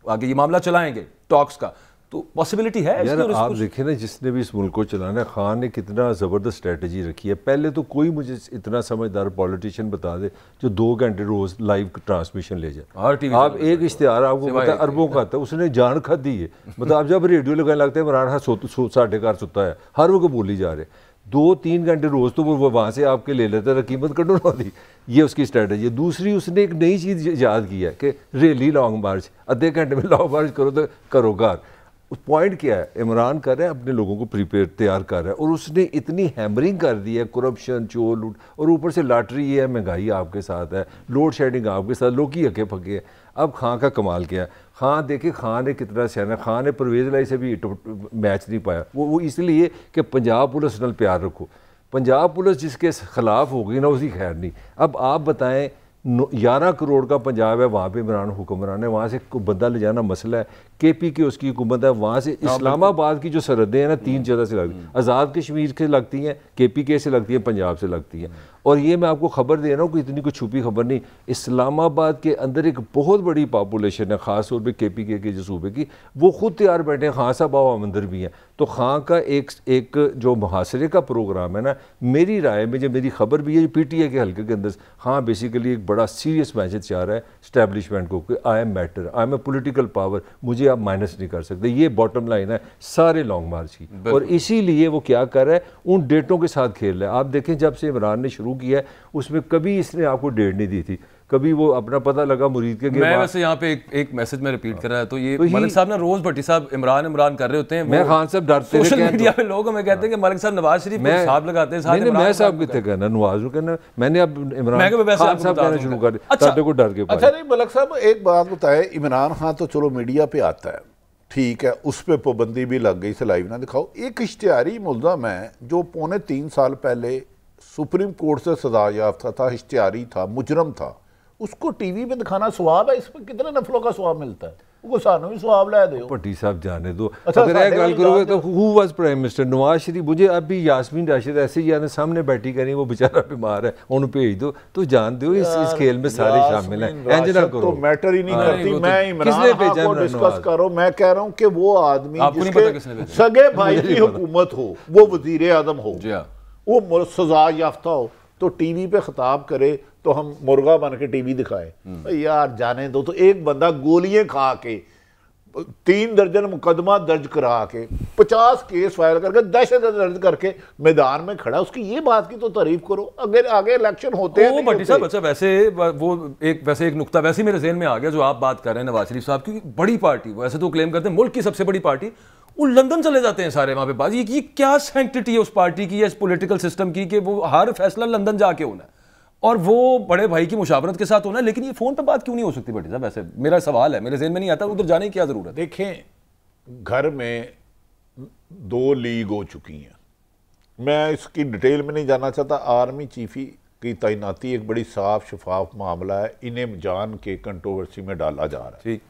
Speaker 1: आगे ये मामला चलाएंगे टॉक्स का। तो पॉसिबिलिटी है
Speaker 4: यार।
Speaker 1: इसकी।
Speaker 4: आप देखें ना, जिसने भी इस मुल्क को चलाना है, खान ने कितना ज़बरदस्त स्ट्रेटजी रखी है। पहले तो कोई मुझे इतना समझदार पॉलिटिशियन बता दे जो 2 घंटे रोज़ लाइव ट्रांसमिशन ले जाए। आप एक इश्तिहार आपको पता है अरबों का आता है, उसने जान खा दी है। मतलब आप जब रेडियो लगाने लगते हैं, इमरान खान 4:30 सुता है, हर वो बोली जा रहे 2-3 घंटे रोज़ तो वो वहाँ से आपके ले लेते हैं, कीमत कटो ना दी। ये उसकी स्ट्रेटजी है। दूसरी, उसने एक नई चीज़ याद की है कि रैली लॉन्ग मार्च, आधे घंटे में लॉन्ग मार्च करो तो करो कार। पॉइंट क्या है, इमरान कर रहा है अपने लोगों को प्रिपेयर तैयार कर रहा है, और उसने इतनी हैमरिंग कर दी है, करप्शन, चोर लूट, और ऊपर से लॉटरी ये है, महंगाई आपके साथ है, लोड शेडिंग आपके साथ, लोग ही हके पके हैं। अब खान का कमाल क्या है, खान देखिए खान ने कितना सियाना, खान ने परवेज़ लाई से भी मैच नहीं पाया। वो इसलिए कि पंजाब पुलिस नाल प्यार रखो। पंजाब पुलिस जिसके खिलाफ हो गई ना, उसकी खैर नहीं। अब आप बताएं, 11 करोड़ का पंजाब है, वहाँ पे इमरान हुक्मरान है, वहाँ से बंदा ले जाना मसला है। KP की उसकी हुकूमत है, वहाँ से इस्लामाबाद की जो सरहदें हैं ना, 3 जगह से लगती हैं, आज़ाद कश्मीर से लगती हैं, KPK से लगती हैं, पंजाब से लगती हैं। और ये मैं आपको खबर दे रहा हूँ कि इतनी कोई छुपी खबर नहीं, इस्लामाबाद के अंदर एक बहुत बड़ी पॉपुलेशन है, ख़ास तौर पे KPK के जो सूबे की, वो खुद तैयार बैठे हैं, खान साहब आओ मंदिर भी हैं। तो खान का एक जो मुहासरे का प्रोग्राम है ना, मेरी राय में, जब मेरी खबर भी है PTI के हल्के के अंदर, हाँ बेसिकली एक बड़ा सीरियस मैसेज जा रहा है स्टैब्लिशमेंट को कि I am matter, I am a political power, मुझे आप माइनस नहीं कर सकते। ये बॉटम लाइन है सारे लॉन्ग मार्च की। और इसीलिए वो क्या कर रहा है, उन डेटों के साथ खेल रहा है। आप देखें, जब से इमरान ने शुरू किया है, उसमें कभी इसने आपको डेट नहीं दी थी, कभी वो अपना पता लगा मुरीद के।
Speaker 1: मैं वैसे यहाँ पे एक मैसेज में रिपीट कर रहा है, तो ये मलिक साहब ना रोज भट्टी साहब इमरान कर रहे होते हैं।
Speaker 4: मैं खान साहब डरते
Speaker 1: हैं, सोशल मीडिया पे लोग हमें कहते हैं कि मलिक साहब नवाज शरीफ को साहब लगाते हैं,
Speaker 4: नहीं मैं साहब कितने कहना, नवाज कहना, मैंने अब इमरान खान साहब कहना शुरू कर दिया को डर के।
Speaker 3: अच्छा नहीं मलिक साहब, एक बात बताए, इमरान खान तो चलो मीडिया पे आता है, ठीक है, उस पर पाबंदी भी लग गई, से लाइव ना दिखाओ। एक इश्तिहारी मुल्ज़म है जो 3.25 साल पहले सुप्रीम कोर्ट से सजा याफ्ता था, इश्तिहारी था, मुजरम था, उसको टीवी पे दिखाना सवाब है? इस पर कितने नफलों का सवाब मिलता है? वो सानू भी सवाब ला दो।
Speaker 4: भट्टी साहब जाने दो। अच्छा, अगर एक गल करोगे तो who was prime minister? Nawaz Sharif. मुझे अभी यास्मीन राशिद ऐसे ही यानी सामने बैठी करी, वो बेचारा बीमार है, उन्हें भेज दो। तो जान दो इस खेल में सारे शामिल हैं, इंज ना करो।
Speaker 3: तो मैटर ही नहीं करती। मैं इमरान खान को डिस्कस करो, मैं कह रहा हूं कि वो आदमी जिसके सगे भाई की हुकूमत हो, वो वजीर आजम हो, वो सजा याफ्ता हो, तो टीवी पे खिताब करे तो हम मुर्गा बन के टीवी दिखाए? यार जाने दो। तो एक बंदा गोलियां खा के 3 दर्जन मुकदमा दर्ज करा के 50 केस फाइल करके दहशत दर्ज करके मैदान में खड़ा, उसकी ये बात की तो तारीफ करो। अगर आगे इलेक्शन होते हैं
Speaker 1: भट्टी साहब, अच्छा वैसे एक नुक्ता वैसे मेरे ज़हन में आ गया जो आप बात कर रहे हैं नवाज शरीफ साहब की, बड़ी पार्टी, वैसे तो क्लेम करते हैं मुल्क की सबसे बड़ी पार्टी, वो लंदन चले जाते हैं सारे वहां पे बात। ये क्या सैंक्टिटी है उस पार्टी की या इस पॉलिटिकल सिस्टम की कि वो हर फैसला लंदन जाके होना है और वो बड़े भाई की मुशावरत के साथ होना है? लेकिन ये फोन पे बात क्यों नहीं हो सकती भट्टी साहब? वैसे मेरा सवाल है, मेरे ज़हन में नहीं आता उधर जाने की क्या जरूरत है?
Speaker 3: देखें, घर में 2 लीग हो चुकी हैं, मैं इसकी डिटेल में नहीं जाना चाहता। आर्मी चीफी की तैनाती एक बड़ी साफ शफाफ मामला है, इन्हें जान के कंट्रोवर्सी में डाला जा रहा है,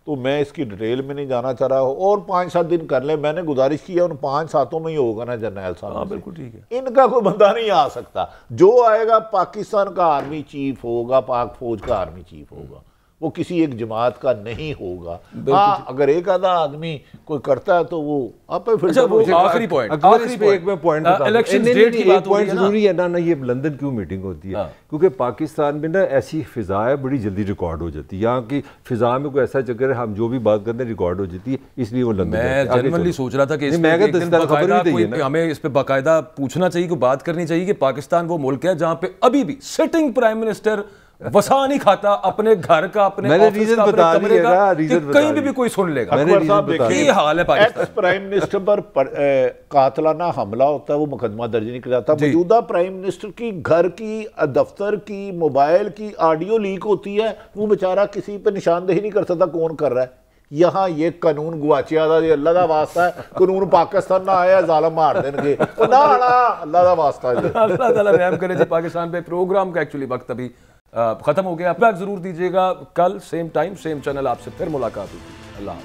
Speaker 3: तो मैं इसकी डिटेल में नहीं जाना चाह रहा हूँ। और 5-7 दिन कर ले, मैंने गुजारिश की है उन 5-7 में ही होगा ना जर्नैल साहब।
Speaker 1: हाँ बिल्कुल ठीक है,
Speaker 3: इनका कोई बंदा नहीं आ सकता। जो आएगा पाकिस्तान का आर्मी चीफ होगा, पाक फौज का आर्मी चीफ होगा, वो किसी एक जमात का नहीं होगा। हाँ, अगर एक आधा आदमी कोई करता है तो वो आप
Speaker 1: आखिरी पॉइंट इलेक्शन डेट की बात
Speaker 4: पॉइंट जरूरी है ना। ये लंदन क्यों मीटिंग होती है? क्योंकि पाकिस्तान में ना ऐसी फिजा है, बड़ी जल्दी रिकॉर्ड हो जाती है। यहाँ की फिजा में कोई ऐसा चक्कर है, हम जो भी बात करते हैं रिकॉर्ड हो जाती है, इसलिए वो लंदन।
Speaker 1: मैं जनरली सोच रहा था कि हमें इस पे बाकायदा पूछना चाहिए, कोई बात करनी चाहिए कि पाकिस्तान वो मुल्क है जहाँ पे अभी भी सिटिंग प्राइम मिनिस्टर वसा नहीं खाता अपने घर का, अपने ऑफिस का, अपने कमरे का, कहीं भी कोई सुन लेगा। ये हाल है पाकिस्तान।
Speaker 3: एक्स प्राइम मिनिस्टर पर कातलाना हमला होता है, वो मुकदमा दर्ज नहीं किया जाता। मौजूदा प्राइम मिनिस्टर की घर की, दफ्तर की, मोबाइल की ऑडियो लीक होती है, वो बेचारा किसी पे निशानदेही नहीं कर सकता कौन कर रहा है। यहाँ ये कानून गुआचिया दा, अल्लाह का वास्ता है, कानून पाकिस्तान ना आया जालिम मार देंगे ना, अल्लाह का वास्ता है।
Speaker 1: अल्लाह ताला रहम करे जी पाकिस्तान पे। प्रोग्राम का एक्चुअली वक्त अभी खत्म हो गया। आप जरूर दीजिएगा, कल सेम टाइम सेम चैनल आपसे फिर मुलाकात होगी। अल्लाह।